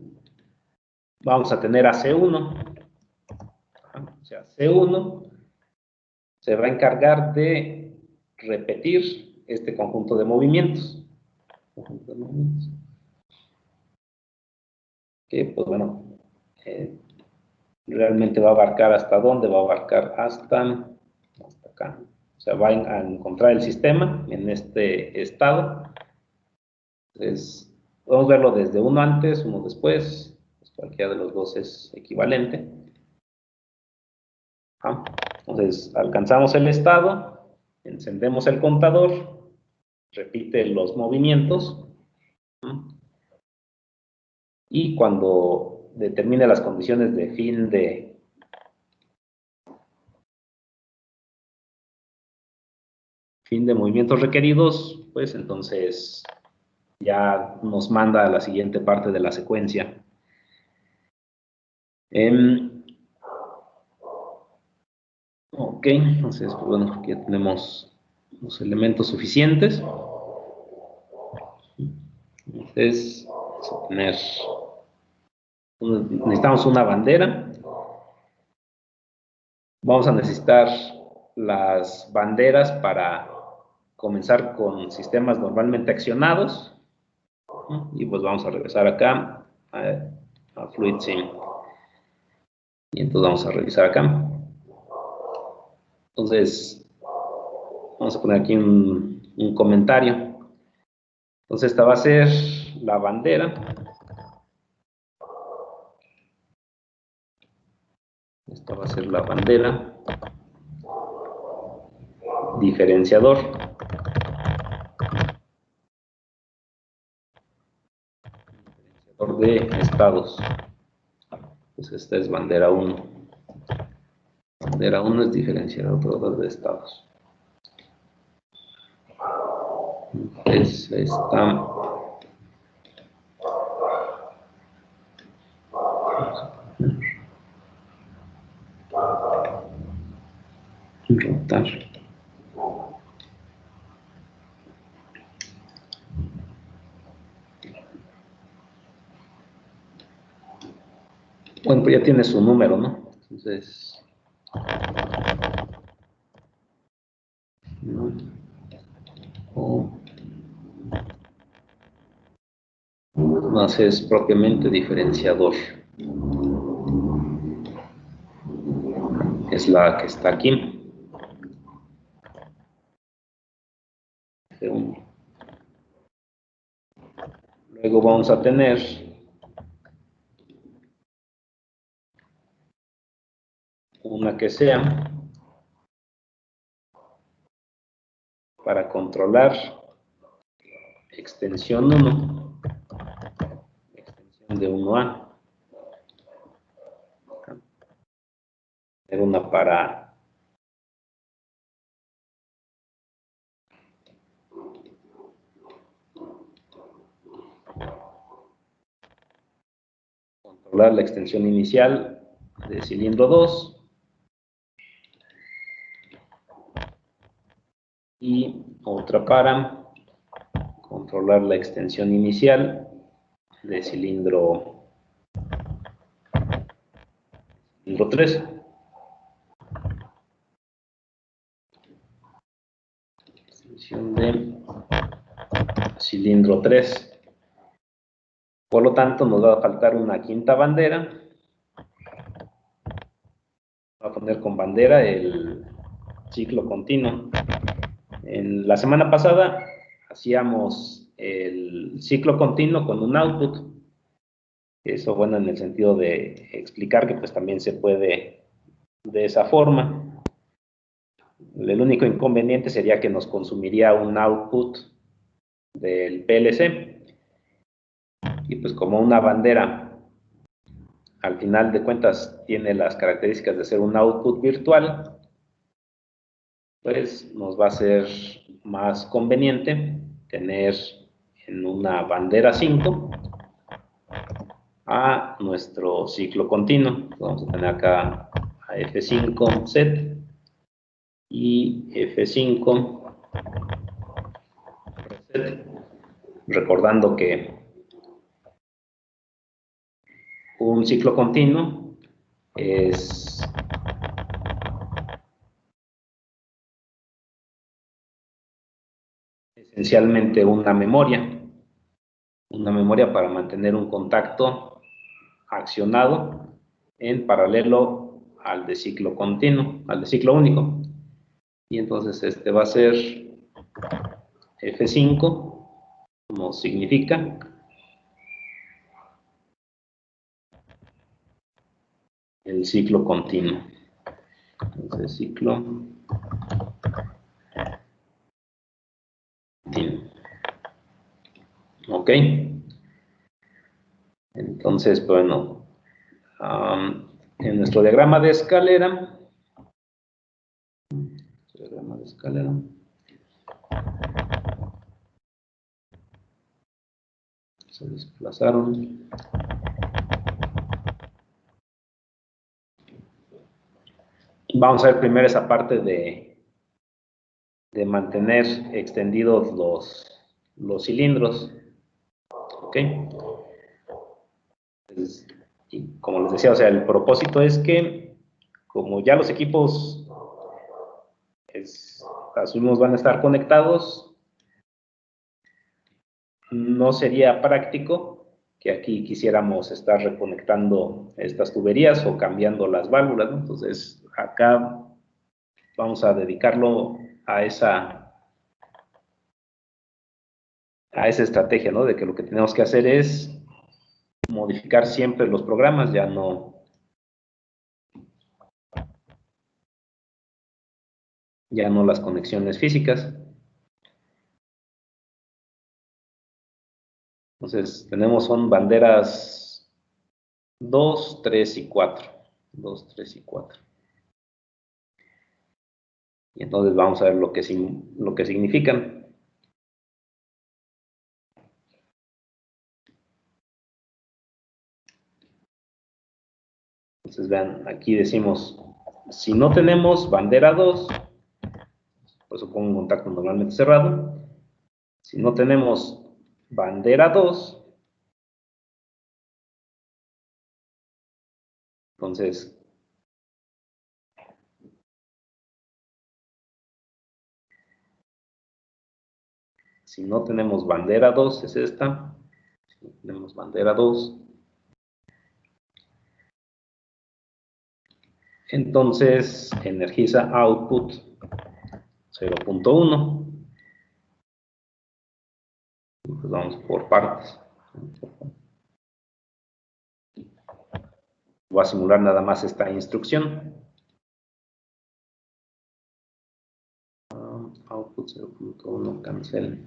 vamos a tener a C1. O sea, C1 se va a encargar de repetir este conjunto de movimientos. Que, pues bueno, realmente va a abarcar hasta dónde, va a abarcar hasta acá. O sea, va a encontrar el sistema en este estado. Entonces, podemos verlo desde uno antes, uno después. Pues cualquiera de los dos es equivalente. Entonces, alcanzamos el estado, encendemos el contador, repite los movimientos. Y cuando determine las condiciones de fin de movimientos requeridos, pues entonces ya nos manda a la siguiente parte de la secuencia. Ok, entonces, pues bueno, aquí tenemos los elementos suficientes. Entonces, necesitamos una bandera. Vamos a necesitar las banderas para comenzar con sistemas normalmente accionados. Y pues vamos a regresar acá a FluidSim. Y entonces vamos a revisar acá. Entonces, vamos a poner aquí un comentario. Entonces, esta va a ser la bandera. Esta va a ser la bandera. Diferenciador. Diferenciador de estados. Pues esta es bandera 1. Bandera 1 es diferenciador de estados. Entonces, esta Rotar. Bueno, pues ya tiene su número, ¿no? Entonces, ¿no? Más es propiamente diferenciador. Es la que está aquí. Luego vamos a tener una que sea para controlar extensión 1, extensión de 1A. Tener una para controlar la extensión inicial de cilindro 2 y otra para controlar la extensión inicial de cilindro 3. Extensión de cilindro 3. Por lo tanto, nos va a faltar una quinta bandera. Voy a poner con bandera el ciclo continuo. En la semana pasada hacíamos el ciclo continuo con un output. Eso, bueno, en el sentido de explicar que pues también se puede de esa forma. El único inconveniente sería que nos consumiría un output del PLC. Y pues como una bandera, al final de cuentas, tiene las características de ser un output virtual, pues nos va a ser más conveniente tener en una bandera 5 a nuestro ciclo continuo. Vamos a tener acá a F5 set y F5 reset, recordando que un ciclo continuo es esencialmente una memoria para mantener un contacto accionado en paralelo al de ciclo continuo, al de ciclo único. Y entonces este va a ser F5, como significa el ciclo continuo. Entonces, ciclo continuo. Ok. Entonces, bueno, en nuestro diagrama de escalera, se desplazaron. Vamos a ver primero esa parte de mantener extendidos los cilindros. Ok. Entonces, y como les decía, o sea, el propósito es que, como ya los equipos asumimos van a estar conectados, no sería práctico que aquí quisiéramos estar reconectando estas tuberías o cambiando las válvulas, ¿no? Entonces, acá vamos a dedicarlo a esa estrategia, ¿no? De que lo que tenemos que hacer es modificar siempre los programas, ya no las conexiones físicas. Entonces, son banderas 2, 3 y 4. 2, 3 y 4. Y entonces vamos a ver lo que significan. Entonces vean, aquí decimos, si no tenemos bandera 2, por eso pongo un contacto normalmente cerrado. Si no tenemos bandera 2, entonces si no tenemos bandera 2, es esta. Si no tenemos bandera 2, entonces energiza output 0.1. Pues vamos por partes. Voy a simular nada más esta instrucción. Output 0.1 cancel.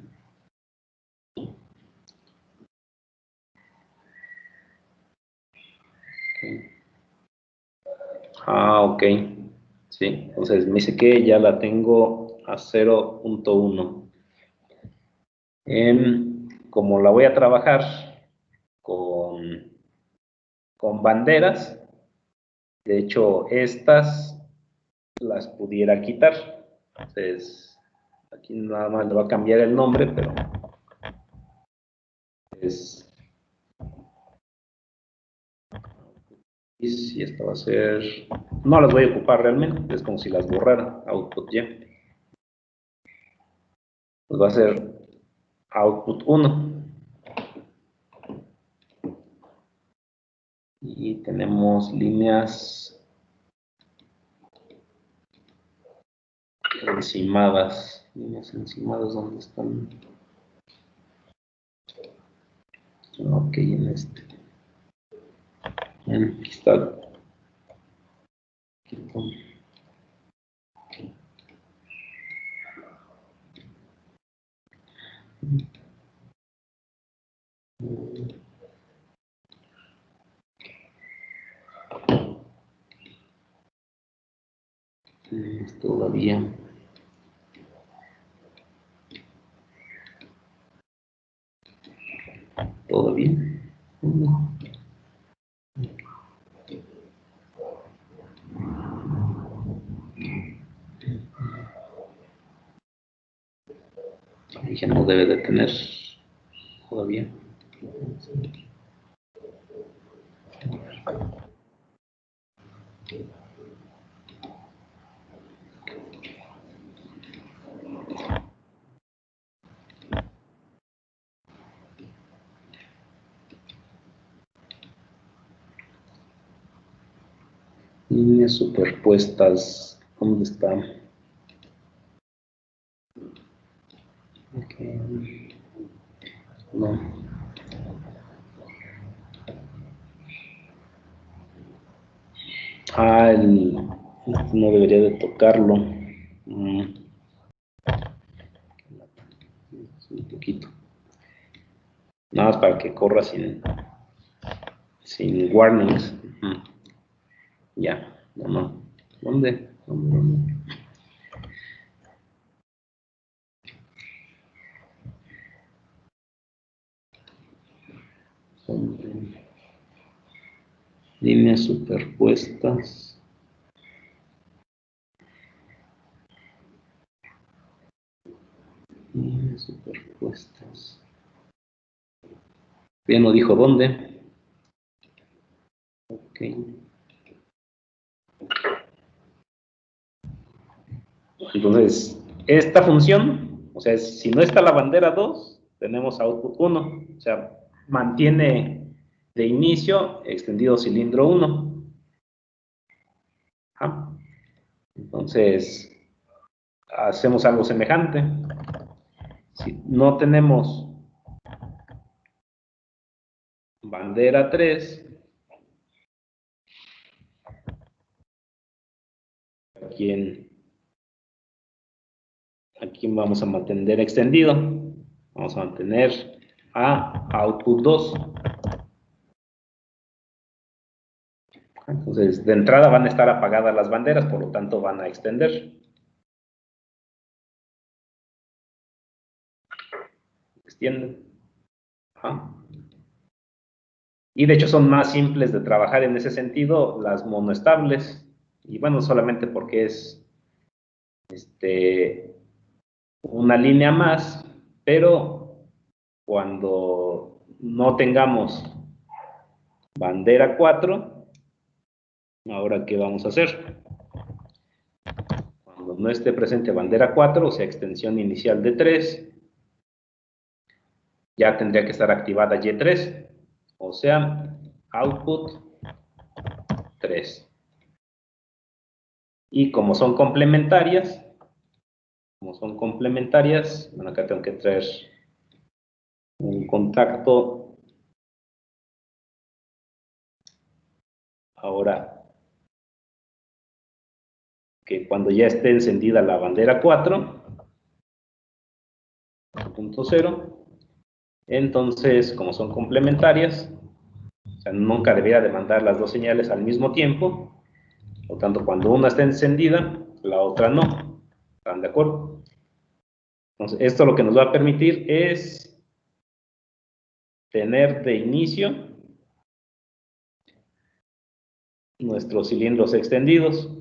Okay. Ok. Sí, entonces me dice que ya la tengo a 0.1. Como la voy a trabajar con banderas, de hecho estas las pudiera quitar. Entonces, aquí nada más le va a cambiar el nombre, pero es... Y si esto va a ser... No las voy a ocupar realmente, es como si las borrara, output ya. Pues va a ser output 1. Y tenemos líneas encimadas. Líneas encimadas, ¿dónde están? Ok, en este. Bien, aquí está. Aquí está. Todavía. Todavía. Ya no debe de tener todavía. Líneas superpuestas. ¿Dónde está? Okay. No. No debería de tocarlo. Un poquito. Nada más para que corra sin warnings. Ya, no. ¿Dónde? Líneas superpuestas. Líneas superpuestas. Bien, no dijo dónde. Ok. Entonces, esta función, o sea, si no está la bandera 2, tenemos output 1. O sea, mantiene de inicio extendido cilindro 1. Entonces, hacemos algo semejante. Si no tenemos bandera 3, aquí vamos a mantener extendido. Vamos a mantener a output 2. Entonces, de entrada van a estar apagadas las banderas, por lo tanto van a extender. Extienden. Y de hecho son más simples de trabajar en ese sentido las monoestables. Y bueno, solamente porque es una línea más, pero cuando no tengamos bandera 4, ahora ¿qué vamos a hacer? Cuando no esté presente bandera 4, o sea, extensión inicial de 3, ya tendría que estar activada Y3, o sea, output 3. Y como son complementarias, bueno, acá tengo que traer un contacto. Ahora, que cuando ya esté encendida la bandera 4.0, entonces, como son complementarias, o sea, nunca debería de mandar las dos señales al mismo tiempo. Por tanto, cuando una está encendida, la otra no. ¿Están de acuerdo? Entonces, esto lo que nos va a permitir es tener de inicio nuestros cilindros extendidos.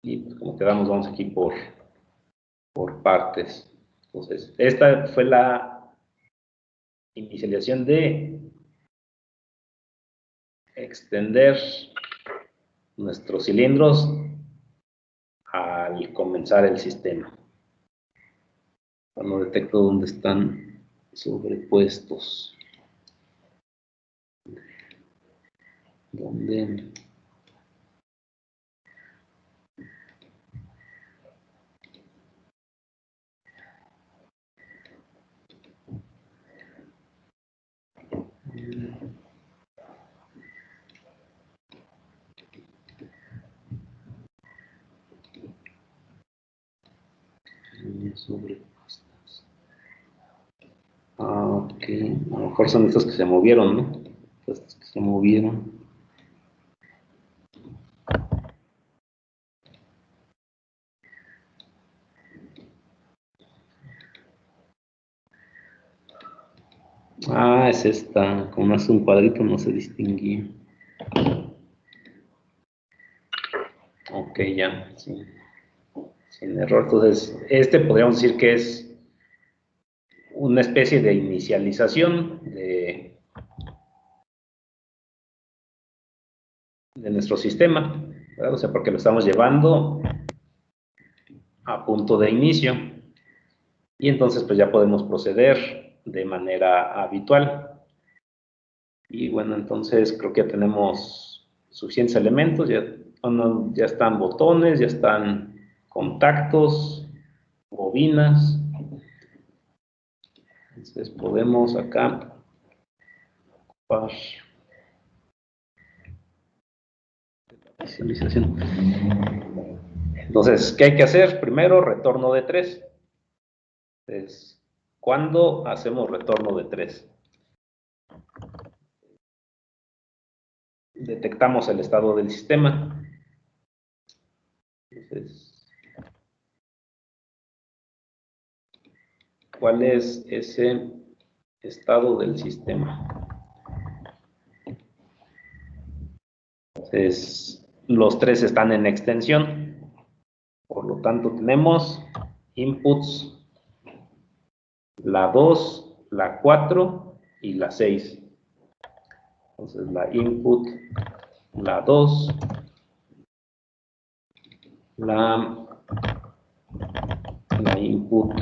Y pues, como quedamos, vamos aquí por partes. Entonces, esta fue la inicialización de extender nuestros cilindros al comenzar el sistema. No detecto dónde están sobrepuestos. ¿Dónde? Sobrepuestas. Ah, ok. A lo mejor son estos que se movieron, ¿no? Estos que se movieron. Ah, es esta. Como hace un cuadrito no se distinguía. Ok, ya. Sí. Sin error. Entonces, podríamos decir que es una especie de inicialización de nuestro sistema, ¿verdad? O sea, porque lo estamos llevando a punto de inicio y entonces pues ya podemos proceder de manera habitual. Y bueno, entonces creo que ya tenemos suficientes elementos, ya están botones, ya están contactos, bobinas. Entonces podemos acá ocupar visualización. Entonces, ¿qué hay que hacer? Primero, retorno de 3. Entonces, ¿cuándo hacemos retorno de 3? Detectamos el estado del sistema. Entonces, ¿cuál es ese estado del sistema? Entonces, los 3 están en extensión. Por lo tanto, tenemos inputs la 2, la 4 y la 6. Entonces, la input, la 2, la input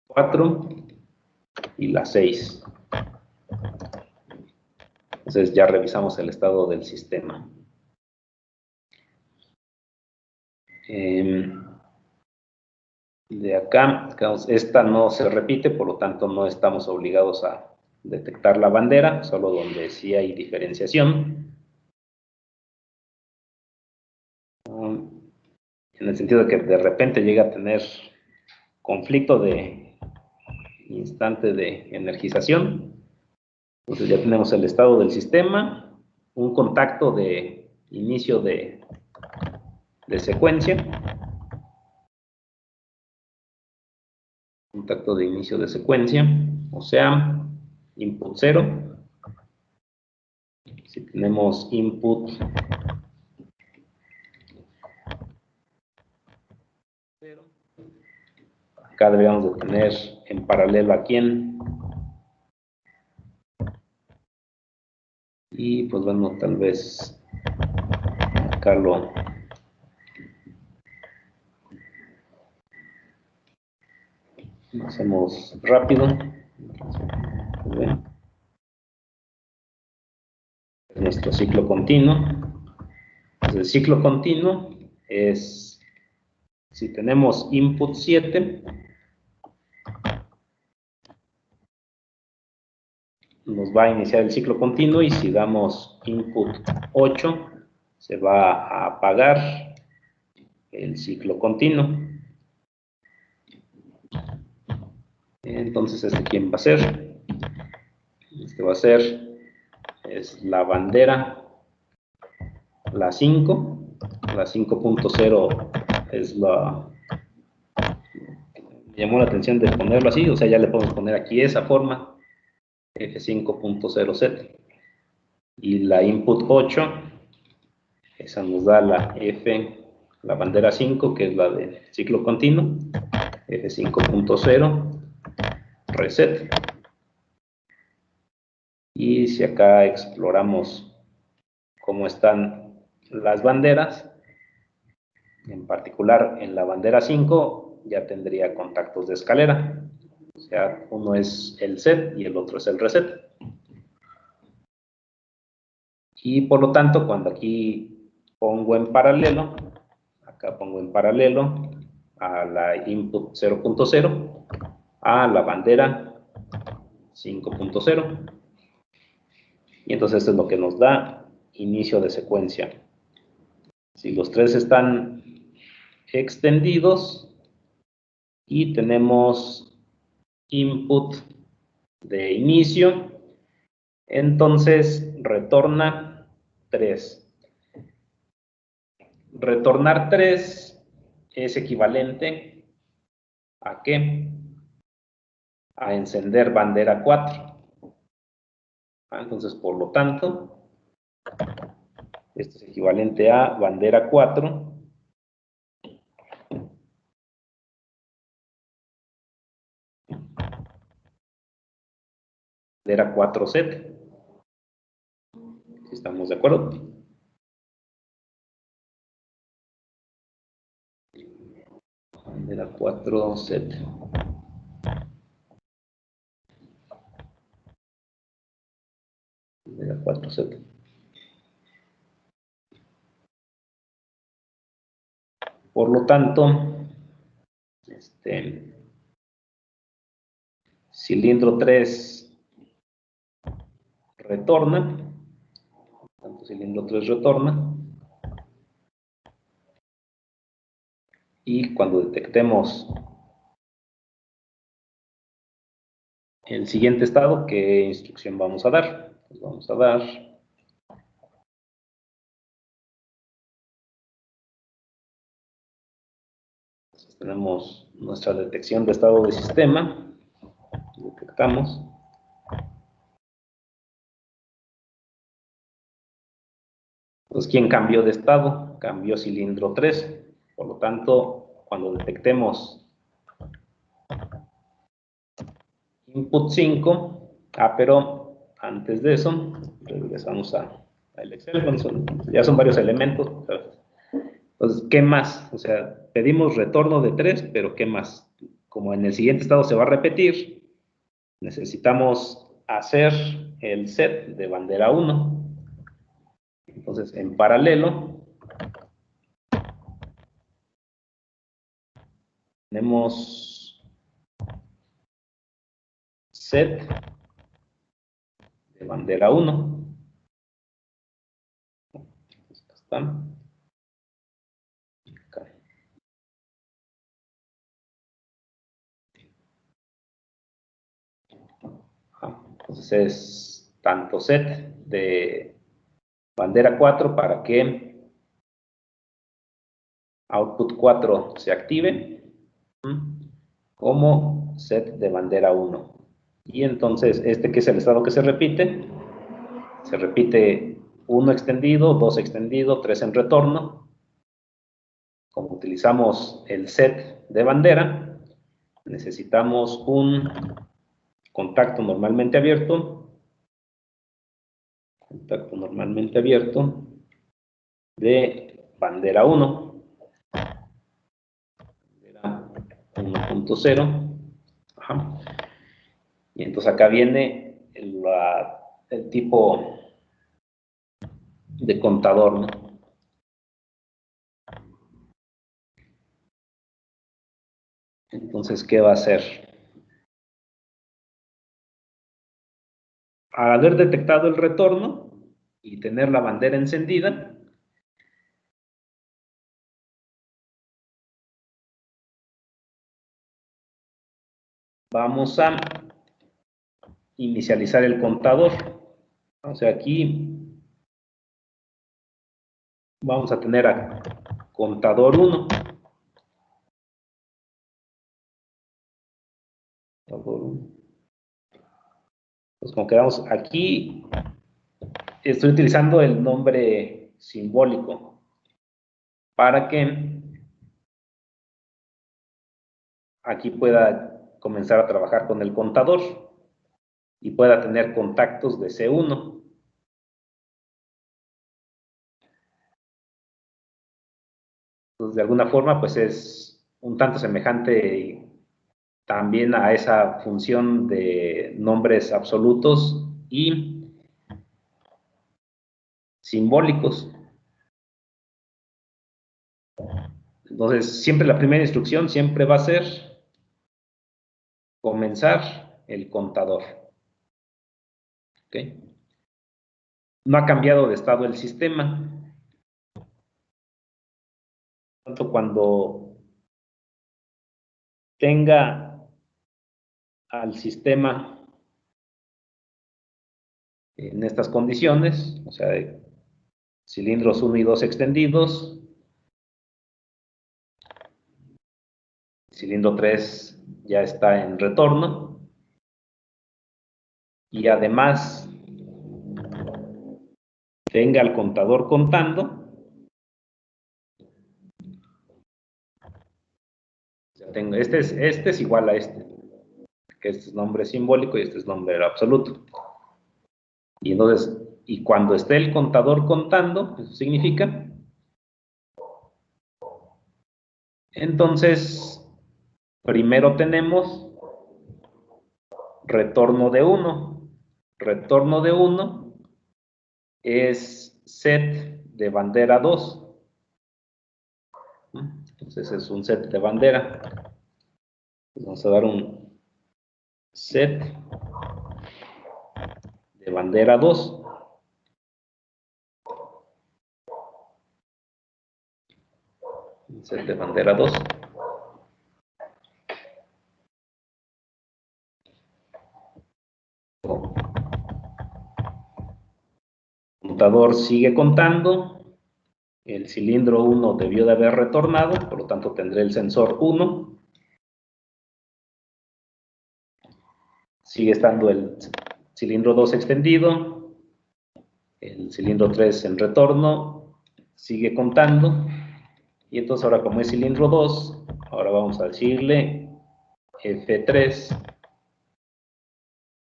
4 y la 6. Entonces ya revisamos el estado del sistema. De acá, esta no se repite, por lo tanto no estamos obligados a detectar la bandera, solo donde sí hay diferenciación. En el sentido de que de repente llega a tener conflicto de instante de energización. Entonces ya tenemos el estado del sistema, un contacto de inicio de de secuencia. Contacto de inicio de secuencia, o sea, input 0. Si tenemos input 0, acá deberíamos de tener en paralelo a quién. Y pues bueno, tal vez acá lo hacemos rápido. Nuestro ciclo continuo. Entonces, el ciclo continuo es, si tenemos input 7, nos va a iniciar el ciclo continuo, y si damos input 8, se va a apagar el ciclo continuo. Entonces, ¿quién va a ser? Este va a ser, es la bandera, la 5. La 5.0 es la... Me llamó la atención de ponerlo así, o sea, ya le podemos poner aquí esa forma, F5.0Z. Y la input 8, esa nos da la F, la bandera 5, que es la de ciclo continuo, F5.0, reset. Y si acá exploramos cómo están las banderas, en particular en la bandera 5 ya tendría contactos de escalera, o sea, uno es el set y el otro es el reset. Y por lo tanto, cuando aquí pongo en paralelo, acá pongo en paralelo a la input 0.0 a la bandera 5.0, y entonces esto es lo que nos da inicio de secuencia. Si los tres están extendidos y tenemos input de inicio, entonces retorna 3. Retornar 3 es equivalente ¿a qué? A encender bandera 4. Entonces, por lo tanto, esto es equivalente a bandera 4 bandera 4Z. ¿Si estamos de acuerdo? Bandera 4Z. Bandera 4Z. Por lo tanto, cilindro 3 retorna. Tanto cilindro 3 retorna. Y cuando detectemos el siguiente estado, ¿qué instrucción vamos a dar? Pues vamos a dar tenemos nuestra detección de estado de sistema, detectamos. Entonces, ¿quién cambió de estado? Cambió cilindro 3. Por lo tanto, cuando detectemos input 5, pero antes de eso, regresamos al Excel, ya son varios elementos. Entonces, ¿qué más? O sea, pedimos retorno de 3, pero ¿qué más? Como en el siguiente estado se va a repetir, necesitamos hacer el set de bandera 1. Entonces, en paralelo, tenemos set de bandera 1. Está. Acá. Entonces es tanto set de bandera 4 para que output 4 se active como set de bandera 1. Y entonces, este que es el estado que se repite 1 extendido, 2 extendido, 3 en retorno. Como utilizamos el set de bandera, necesitamos un contacto normalmente abierto de bandera 1, bandera 1.0. Y entonces acá viene el tipo de contador, ¿no? Entonces, ¿qué va a hacer? Al haber detectado el retorno y tener la bandera encendida, vamos a inicializar el contador. O sea, aquí vamos a tener a contador 1. Pues como quedamos aquí, estoy utilizando el nombre simbólico para que aquí pueda comenzar a trabajar con el contador y pueda tener contactos de C1. Entonces, de alguna forma, pues es un tanto semejante también a esa función de nombres absolutos y simbólicos. Entonces, siempre la primera instrucción siempre va a ser comenzar el contador. ¿Ok? No ha cambiado de estado el sistema. Tanto cuando tenga al sistema en estas condiciones, o sea, de cilindros 1 y 2 extendidos, cilindro 3 ya está en retorno, y además tenga el contador contando, tengo, este es igual a este, que este es nombre simbólico y este es nombre absoluto. Y entonces, y cuando esté el contador contando, eso significa, entonces, primero tenemos retorno de 1. Retorno de 1 es set de bandera 2. Entonces es un set de bandera. Vamos a dar un set de bandera 2. Un set de bandera 2. El contador sigue contando. El cilindro 1 debió de haber retornado, por lo tanto tendré el sensor 1. Sigue estando el cilindro 2 extendido. El cilindro 3 en retorno. Sigue contando. Y entonces ahora, como es cilindro 2, ahora vamos a decirle F3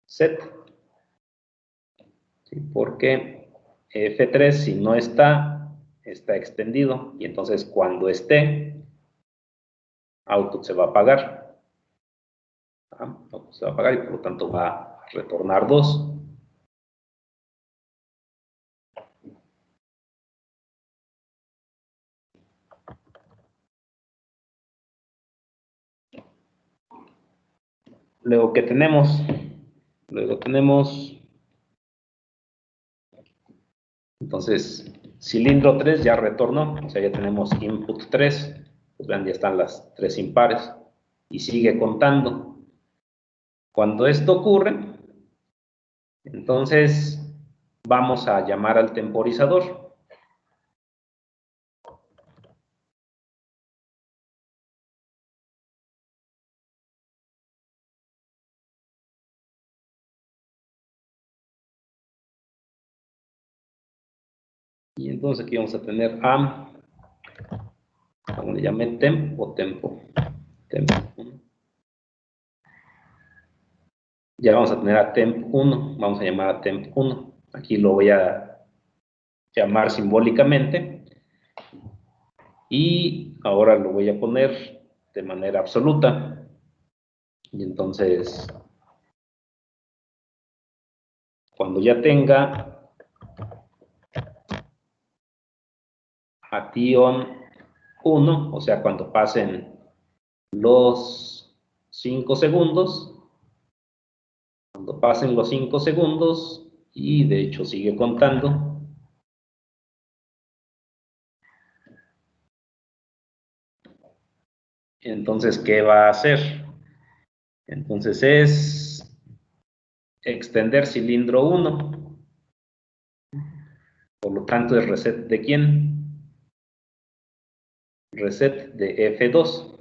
set. ¿Sí? Porque F3, si no está extendido. Y entonces cuando esté, output se va a apagar. Output se va a apagar y por lo tanto va a retornar 2. Luego, ¿qué tenemos? Luego tenemos, entonces, cilindro 3 ya retornó, o sea, ya tenemos input 3, pues vean, ya están las 3 impares, y sigue contando. Cuando esto ocurre, entonces vamos a llamar al temporizador. Y entonces aquí vamos a tener a, como le llamé, temp o tempo. Ya vamos a tener a temp1, vamos a llamar a temp1. Aquí lo voy a llamar simbólicamente. Y ahora lo voy a poner de manera absoluta. Y entonces, cuando ya tenga a tion1, o sea, cuando pasen los 5 segundos, cuando pasen los 5 segundos, y de hecho sigue contando, entonces, ¿qué va a hacer? Entonces es extender cilindro 1, por lo tanto es reset de ¿quién? Reset de F2,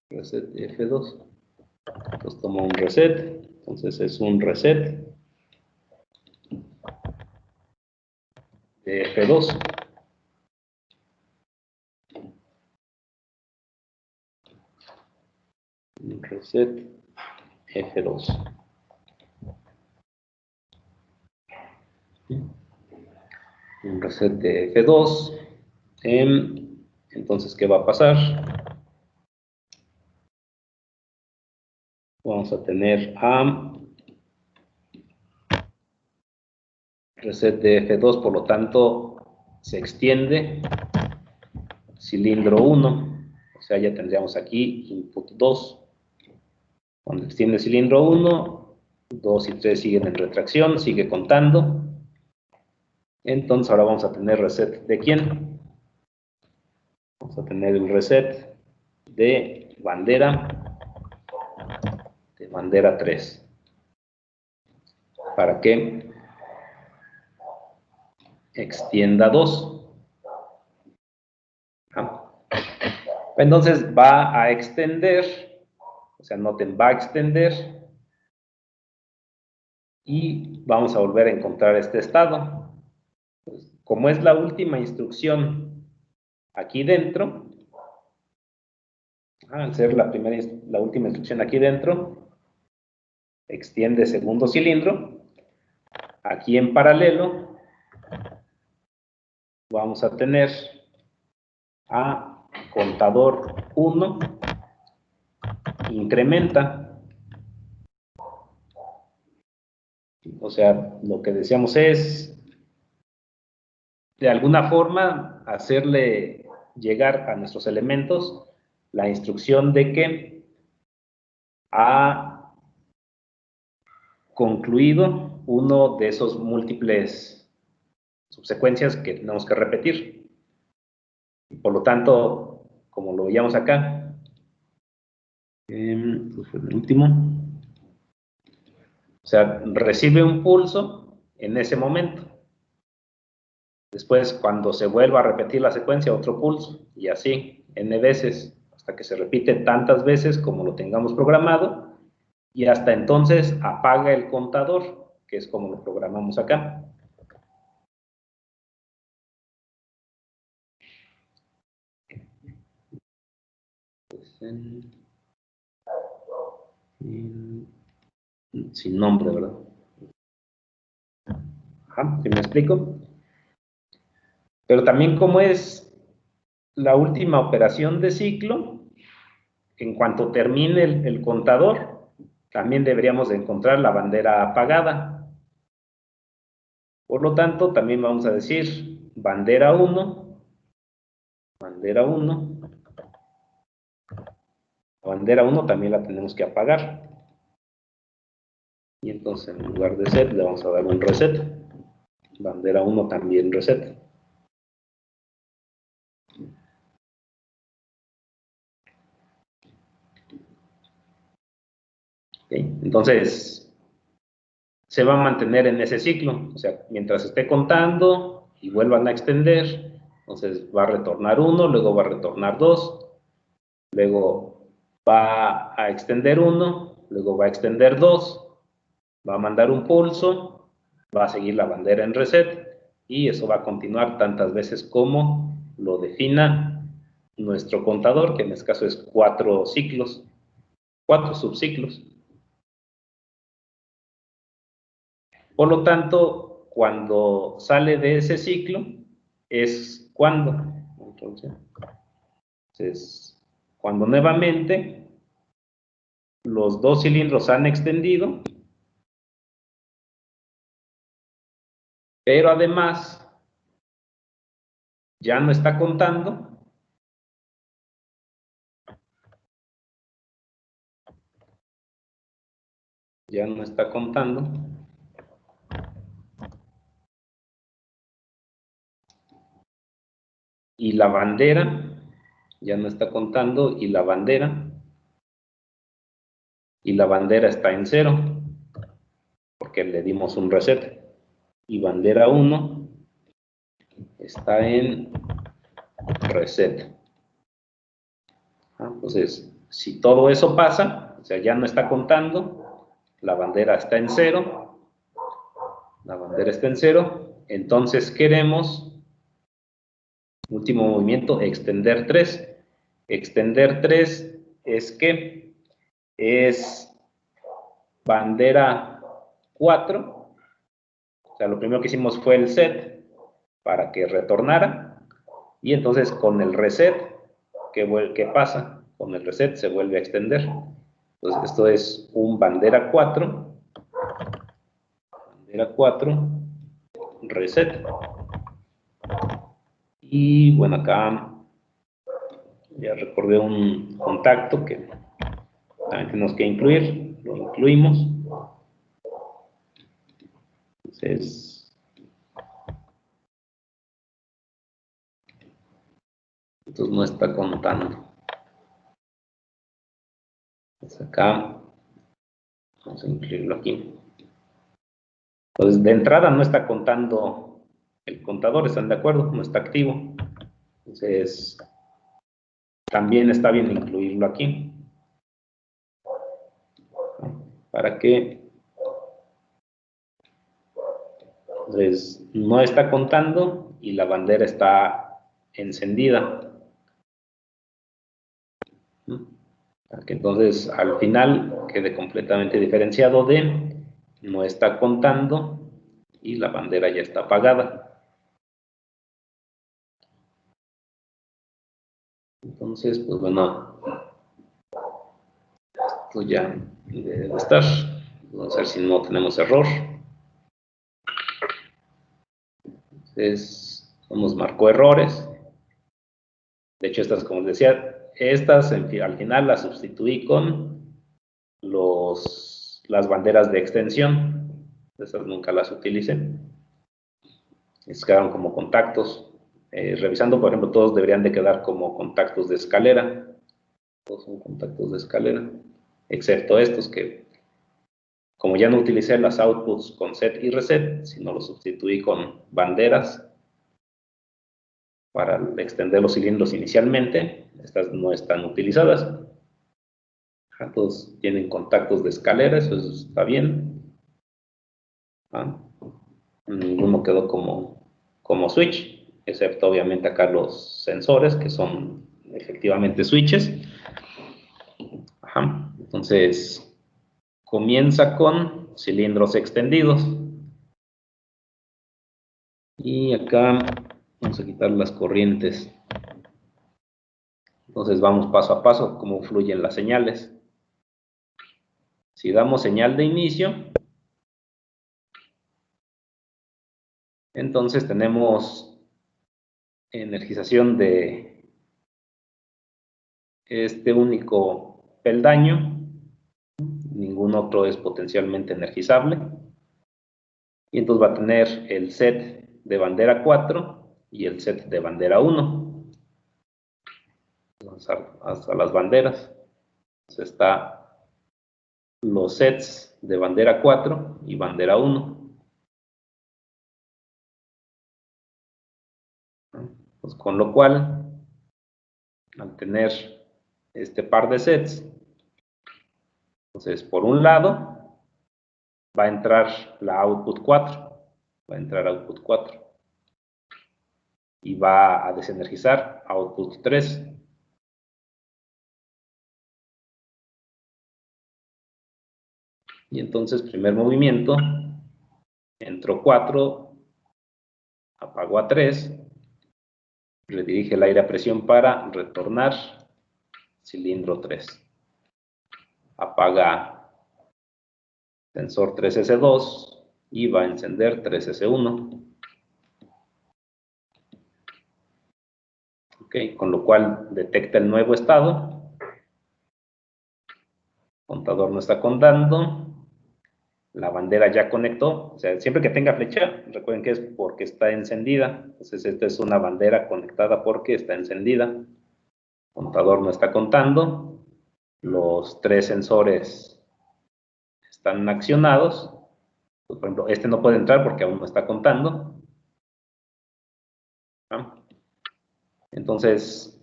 reset de F2, entonces toma un reset, entonces es un reset de F2. Un reset F2. Un reset de F2. Entonces, ¿qué va a pasar? Vamos a tener a reset de F2, por lo tanto, se extiende cilindro 1, o sea, ya tendríamos aquí input 2. Cuando extiende cilindro 1, 2 y 3 siguen en retracción, sigue contando. Entonces, ahora vamos a tener reset de ¿quién? Vamos a tener el reset de bandera 3. ¿Para qué? Extienda 2. Entonces va a extender, o sea, noten, va a extender y vamos a volver a encontrar este estado. Pues, como es la última instrucción aquí dentro, al ser la última instrucción aquí dentro, extiende segundo cilindro. Aquí en paralelo vamos a tener a contador 1, incrementa. O sea, lo que decíamos es, de alguna forma, hacerle llegar a nuestros elementos la instrucción de que ha concluido uno de esos múltiples subsecuencias que tenemos que repetir. Y por lo tanto, como lo veíamos acá, fue el último. O sea, recibe un pulso en ese momento. Después, cuando se vuelva a repetir la secuencia, otro pulso, y así, n veces, hasta que se repite tantas veces como lo tengamos programado, y hasta entonces apaga el contador, que es como lo programamos acá. Sin nombre, ¿verdad? Ajá, ¿sí me explico? Pero también como es la última operación de ciclo, en cuanto termine el contador, también deberíamos de encontrar la bandera apagada. Por lo tanto, también vamos a decir bandera 1, bandera 1, la bandera 1 también la tenemos que apagar. Y entonces en lugar de set le vamos a dar un reset. Bandera 1 también reset. ¿Okay? Entonces, se va a mantener en ese ciclo. O sea, mientras esté contando y vuelvan a extender, entonces va a retornar 1, luego va a retornar 2, luego va a extender 1, luego va a extender 2, va a mandar un pulso, va a seguir la bandera en reset y eso va a continuar tantas veces como lo defina nuestro contador, que en este caso es 4 ciclos, 4 subciclos. Por lo tanto, cuando sale de ese ciclo, es cuando. Entonces, cuando nuevamente los 2 cilindros han extendido, pero además ya no está contando y la bandera ya no está contando y la bandera está en 0 porque le dimos un reset, y bandera 1 está en reset. Entonces, si todo eso pasa, o sea, ya no está contando, la bandera está en 0, entonces queremos, último movimiento, extender 3. Extender 3 es que es bandera 4, o sea, lo primero que hicimos fue el set para que retornara, y entonces con el reset, ¿qué pasa? Con el reset se vuelve a extender. Entonces esto es un bandera 4, reset. Y bueno, acá ya recordé un contacto que también tenemos que incluir, lo incluimos. Entonces no está contando. Entonces acá vamos a incluirlo aquí. Entonces de entrada no está contando el contador, ¿están de acuerdo? No está activo. Entonces también está bien incluirlo aquí, para que, entonces, no está contando y la bandera está encendida. Para que entonces al final quede completamente diferenciado de no está contando y la bandera ya está apagada. Entonces, pues bueno, esto ya debe estar. Vamos a ver si no tenemos error. Entonces, nos marcó errores. De hecho, estas, como les decía, estas al final las sustituí con las banderas de extensión. Esas nunca las utilicé. Estas quedaron como contactos. Revisando, por ejemplo, todos deberían de quedar como contactos de escalera. Todos son contactos de escalera, excepto estos que, como ya no utilicé las outputs con set y reset, sino los sustituí con banderas para extender los cilindros inicialmente, estas no están utilizadas. Todos tienen contactos de escalera, eso está bien. Ninguno quedó como switch, excepto obviamente acá los sensores, que son efectivamente switches. Entonces, comienza con cilindros extendidos. Y acá vamos a quitar las corrientes. Entonces vamos paso a paso cómo fluyen las señales. Si damos señal de inicio, entonces tenemos energización de este único peldaño. Ningún otro es potencialmente energizable. Y entonces va a tener el set de bandera 4 y el set de bandera 1. Vamos hasta las banderas. Entonces está los sets de bandera 4 y bandera 1. Pues con lo cual, al tener este par de sets, entonces por un lado va a entrar la output 4, va a entrar output 4. y va a desenergizar output 3. Y entonces, primer movimiento, entró 4, apagó a 3, redirige el aire a presión para retornar cilindro 3. Apaga sensor 3S2 y va a encender 3S1. Ok, con lo cual detecta el nuevo estado. Contador no está contando. La bandera ya conectó. O sea, siempre que tenga flecha, recuerden que es porque está encendida. Entonces, esta es una bandera conectada porque está encendida. Contador no está contando. Los 3 sensores están accionados. Por ejemplo, este no puede entrar porque aún no está contando. ¿No? Entonces,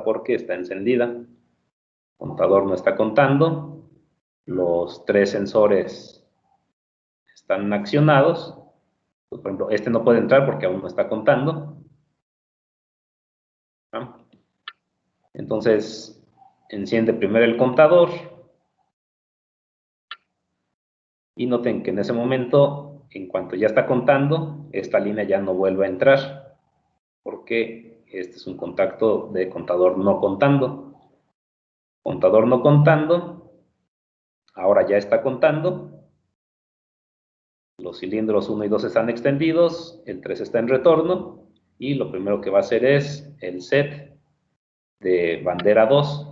porque está encendida. Contador no está contando. Los 3 sensores están accionados. Por ejemplo, este no puede entrar porque aún no está contando. ¿No? Entonces, enciende primero el contador. Y noten que en ese momento, en cuanto ya está contando, esta línea ya no vuelve a entrar, porque este es un contacto de contador no contando. Contador no contando, ahora ya está contando. Los cilindros 1 y 2 están extendidos, el 3 está en retorno, y lo primero que va a hacer es el set de bandera 2,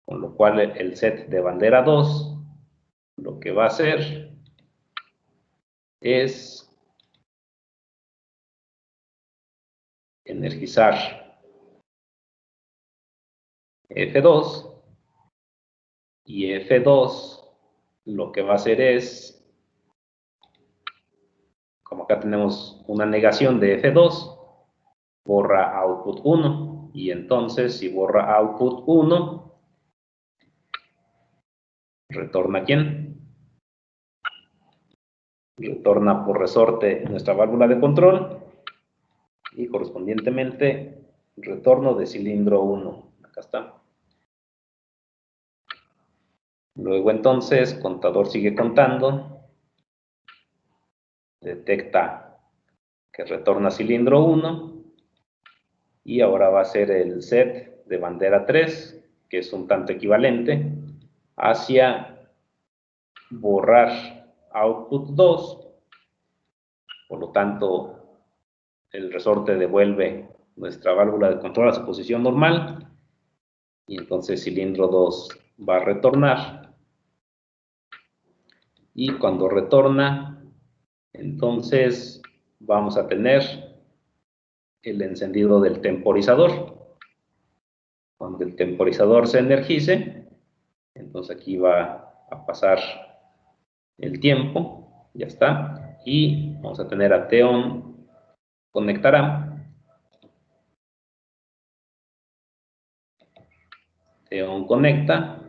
con lo cual el set de bandera 2 lo que va a hacer es energizar F2, y F2 lo que va a hacer es, como acá tenemos una negación de F2, borra output 1, y entonces si borra output 1, retorna ¿quién? Retorna por resorte nuestra válvula de control, y correspondientemente retorno de cilindro 1, acá está. Luego entonces, contador sigue contando, detecta que retorna cilindro 1, y ahora va a ser el set de bandera 3, que es un tanto equivalente, hacia borrar output 2, por lo tanto el resorte devuelve nuestra válvula de control a su posición normal, y entonces cilindro 2 va a retornar, y cuando retorna, entonces vamos a tener el encendido del temporizador. Cuando el temporizador se energice, entonces aquí va a pasar el tiempo, ya está, y vamos a tener a T-on conectará, T-on conecta,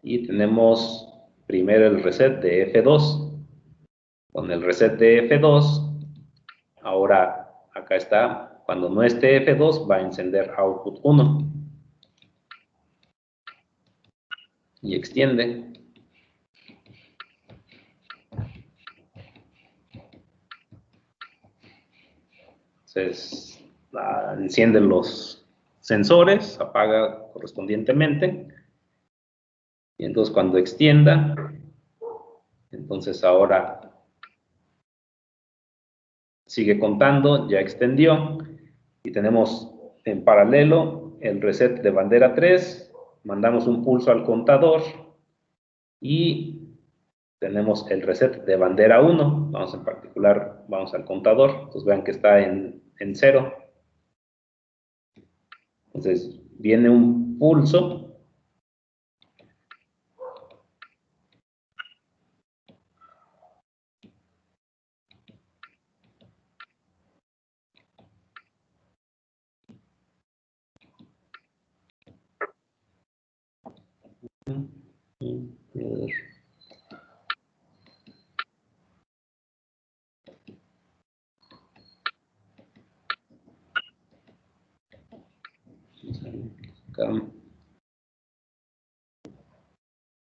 y tenemos primero el reset de F2. Con el reset de F2, ahora acá está, cuando no esté F2 va a encender output 1 y extiende. Entonces enciende los sensores, apaga correspondientemente, y entonces cuando extienda, entonces ahora sigue contando, ya extendió, y tenemos en paralelo el reset de bandera 3, mandamos un pulso al contador, y tenemos el reset de bandera 1, vamos en particular, vamos al contador, entonces vean que está en 0, entonces viene un pulso,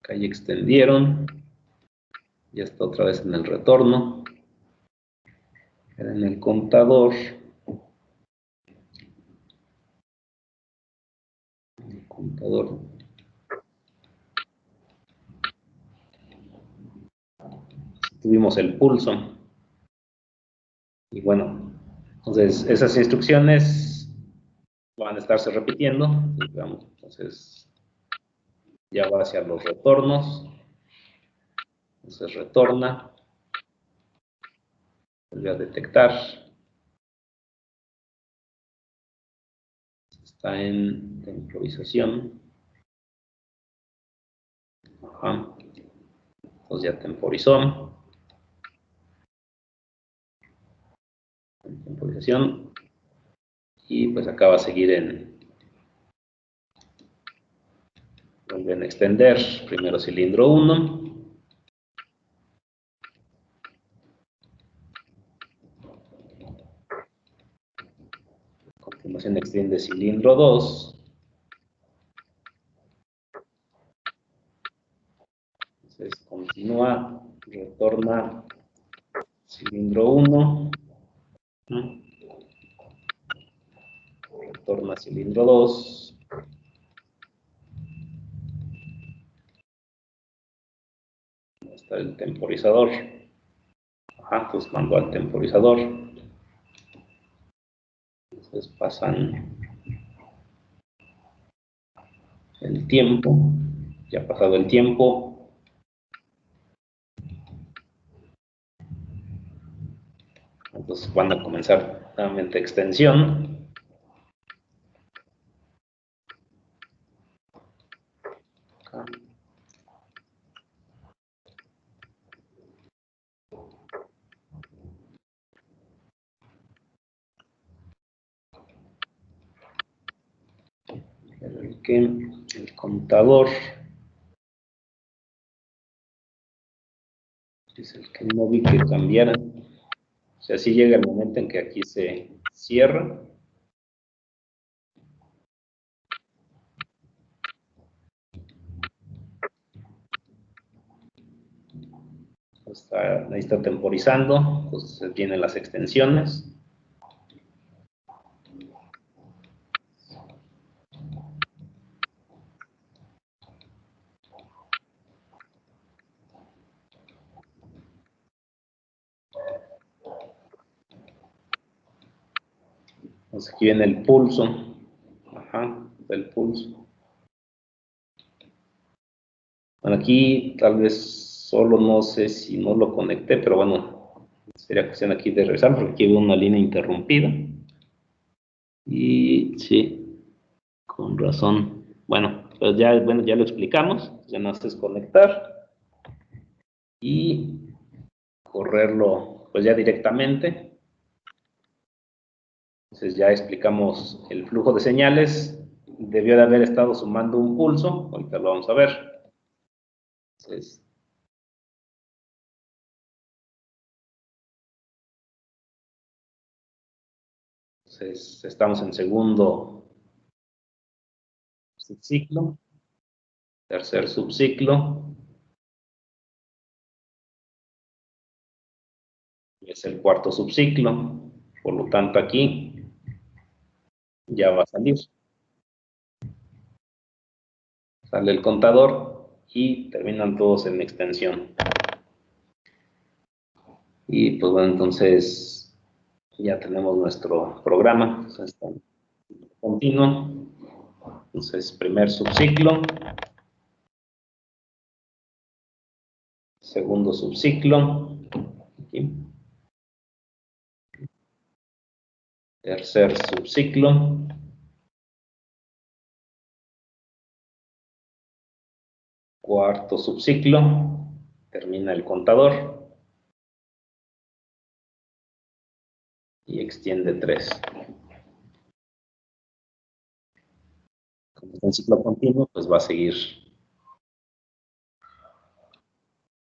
Acá ya extendieron. Ya está otra vez en el retorno. Era en el contador. El contador. Tuvimos el pulso. Y bueno, entonces esas instrucciones van a estarse repitiendo. Entonces ya va hacia los retornos. Entonces retorna. Vuelve a detectar. Está en temporización. Ajá. Entonces ya temporizó. En temporización. Y pues acá va a seguir en... Vuelven a extender. Primero cilindro 1. A continuación extiende cilindro 2. Entonces continúa, retorna cilindro 1. Retorna cilindro 2. Está el temporizador. Ajá, pues mandó al temporizador. Entonces pasan el tiempo. Ya ha pasado el tiempo. Entonces van a comenzar nuevamente extensión. Acá. El contador es el que no vi que cambiara. O sea, sí llega el momento en que aquí se cierra. Ahí está temporizando, entonces tiene las extensiones. Entonces aquí viene el pulso. Ajá, el pulso. Bueno, aquí tal vez solo no sé si no lo conecté, pero bueno, sería cuestión aquí de revisar porque aquí veo una línea interrumpida. Y sí, con razón. Bueno, pues ya lo explicamos. Ya no haces conectar y correrlo pues ya directamente. Entonces ya explicamos el flujo de señales. Debió de haber estado sumando un pulso. Ahorita lo vamos a ver. Entonces, estamos en segundo subciclo, tercer subciclo, y es el cuarto subciclo. Por lo tanto, aquí ya va a salir. Sale el contador y terminan todos en extensión. Y pues bueno, entonces ya tenemos nuestro programa. Entonces, está continuo. Entonces, primer subciclo. Segundo subciclo. Aquí. Tercer subciclo. Cuarto subciclo. Termina el contador. Y extiende 3. Como es un ciclo continuo, pues va a seguir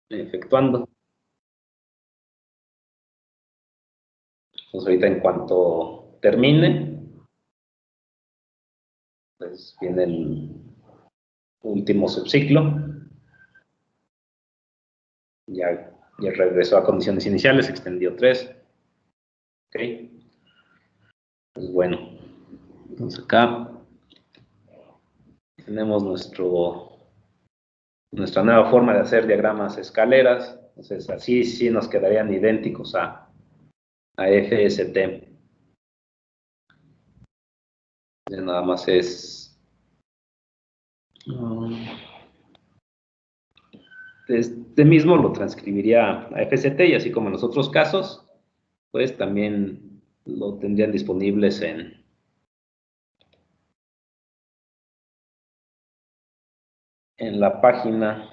efectuando. Entonces ahorita en cuanto termine, Pues viene el último subciclo. Ya regresó a condiciones iniciales, extendió 3. Ok. Pues bueno, entonces acá tenemos nuestra nueva forma de hacer diagramas escaleras. Entonces así sí nos quedarían idénticos a FST. Entonces, nada más es este mismo lo transcribiría a FST y así como en los otros casos, pues también lo tendrían disponibles en la página